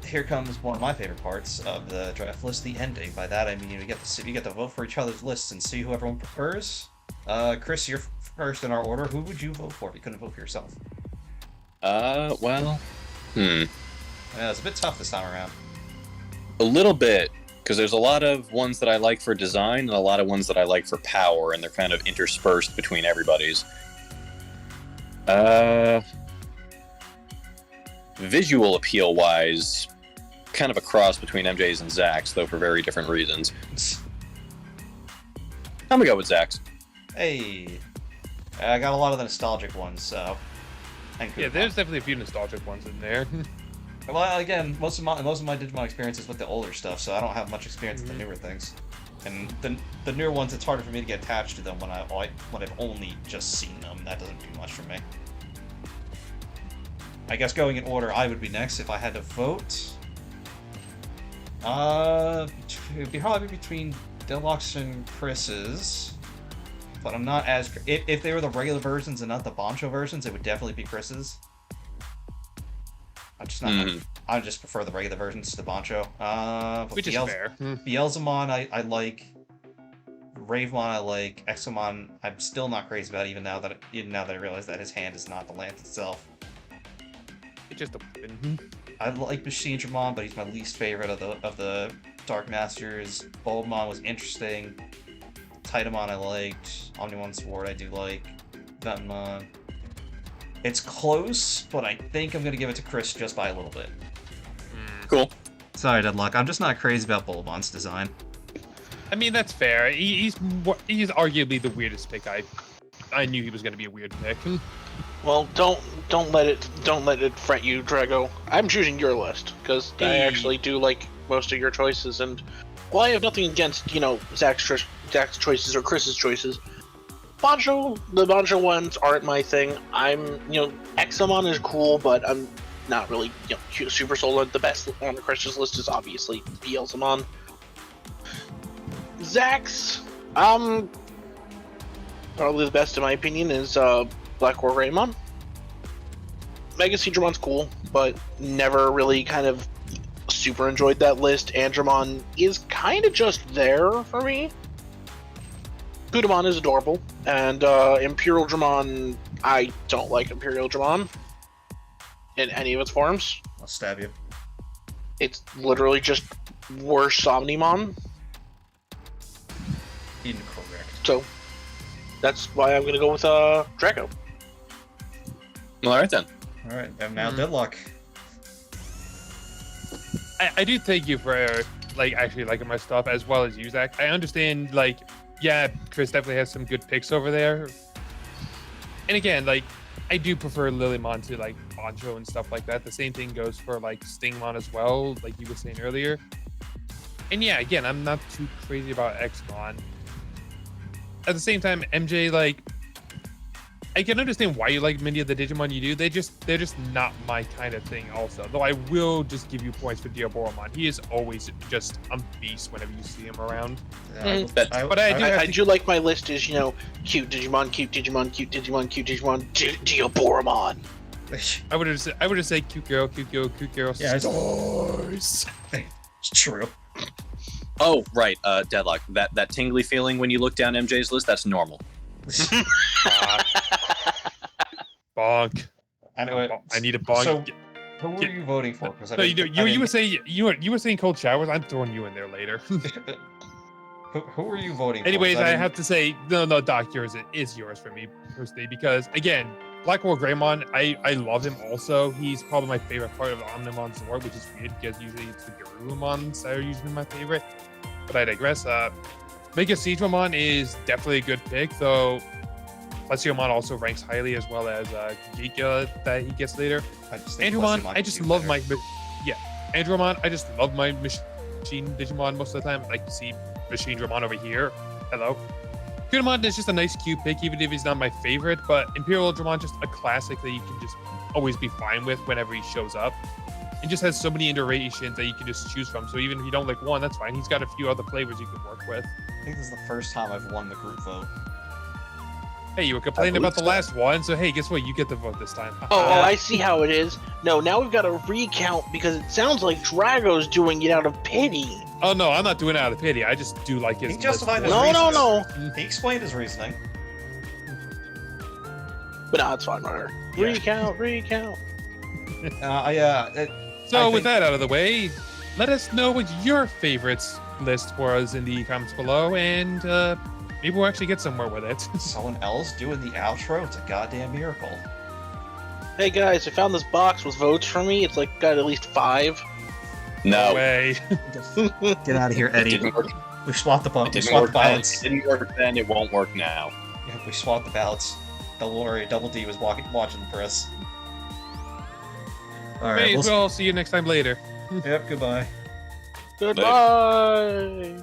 here comes one of my favorite parts of the draft list, the ending. By that I mean you get to vote for each other's lists and see who everyone prefers. Chris, you're first in our order. Who would you vote for if you couldn't vote for yourself? Well, Yeah, it's a bit tough this time around. a little bit, because there's a lot of ones that I like for design and a lot of ones that I like for power, and they're kind of interspersed between everybody's. Visual appeal-wise, kind of a cross between MJ's and Zach's, though for very different reasons. I'm gonna go with Zach's. Hey, I got a lot of the nostalgic ones, so. And Yeah, Koopa. there's definitely a few nostalgic ones in there. Well, again, most of my Digimon experiences with the older stuff, so I don't have much experience with the newer things. And the newer ones, it's harder for me to get attached to them when I've only just seen them. That doesn't do much for me. I guess going in order, I would be next if I had to vote. It'd be probably between Deluxe and Chris's. But I'm not as... If they were the regular versions and not the Bancho versions, it would definitely be Chris's. I'm just not... I just prefer the regular versions to the Bancho. Which is fair. Beelzemon, I like. Ravemon, I like. Exomon, I'm still not crazy about, even now that I realize that his hand is not the lance itself. It's just a weapon. I like Machinedramon, but he's my least favorite of the Dark Masters. Bulbmon was interesting. Titamon I liked. Omnimon Sword I do like. Venmon. It's close, but I think I'm gonna give it to Chris just by a little bit. Cool. Sorry, Deadlock. I'm just not crazy about Bulbamon's design. I mean, that's fair. He's arguably the weirdest pick. I knew he was going to be a weird pick. Well, don't let it fret you, Drago. I'm choosing your list because I actually do like most of your choices, and while I have nothing against Zach's choices or Chris's choices, the Bancho ones aren't my thing. Exomon is cool, but I'm not really super sold on. The best on the Chris's list is obviously Beelzemon. Zach's probably the best in my opinion is Black War Greymon. Mega Seedramon's cool, but never really kind of super enjoyed that list. Andromon is kind of just there for me. Kudamon is adorable, and Imperial Dramon, I don't like Imperial Dramon in any of its forms. I'll stab you. It's literally just worse Omnimon. Incorrect. So that's why I'm gonna go with Draco. All right then. All right, and now Deadlock. I do thank you for actually liking my stuff as well as you, Zach. I understand Chris definitely has some good picks over there. And again, I do prefer Lilymon to Bancho and stuff like that. The same thing goes for Stingmon as well, like you were saying earlier. And yeah, again, I'm not too crazy about Xmon. At the same time, MJ, I can understand why you like many of the Digimon you do. They're just not my kind of thing. Also, though, I will just give you points for Diaboromon. He is always just a beast whenever you see him around. Yeah, But I do have I to- do like my list is, cute Digimon, cute Digimon, cute Digimon, cute Digimon, Diaboromon. I would just say cute girl, cute girl, cute girl. Yeah, Stars. it's true. Oh, right, Deadlock. That tingly feeling when you look down MJ's list, that's normal. Bonk. I know it. I need a bonk. So, who were you voting for? Because No, you were saying cold showers. I'm throwing you in there later. Who were you voting for? Anyways, 'Cause I didn't- have to say, no, Doc, yours is yours for me personally because again, Blackwall Greymon, I love him also. He's probably my favorite part of Omnimon's lore, which is weird because usually it's the Garurumons that are usually my favorite. But I digress. Mega Seedramon is definitely a good pick, though. Plesiomon also ranks highly, as well as Giga that he gets later. I just think Andromon, Plesiomon I could just do love better. Andromon, I just love my Machine Digimon most of the time. I like to see Machine Dramon over here. Hello. Kunemon is just a nice, cute pick, even if he's not my favorite. But Imperial Dramon, just a classic that you can just always be fine with whenever he shows up. It just has so many iterations that you can just choose from. So even if you don't like one, that's fine. He's got a few other flavors you can work with. I think this is the first time I've won the group vote. Hey, you were complaining about the last one, so hey, guess what? You get the vote this time. Oh, I see how it is. No, now we've got to recount because it sounds like Drago's doing it out of pity. Oh no, I'm not doing it out of pity. I just do like his. He justified his No, reasons. no. He explained his reasoning. But no, it's fine, whatever. Yeah. Recount. So I with that out of the way, let us know what your favorites list was in the comments below, and maybe we'll actually get somewhere with it. Someone else doing the outro? It's a goddamn miracle. Hey guys, I found this box with votes for me. It's like got at least 5. No, way. Get out of here, it Eddie. didn't work. We swapped the It we didn't swapped work the then. ballots. It didn't work then. It won't work now. Yeah, we swapped the ballots. Don't worry, Double D was watching for us. All right. May as well see you next time later. Yep. Goodbye. Goodbye.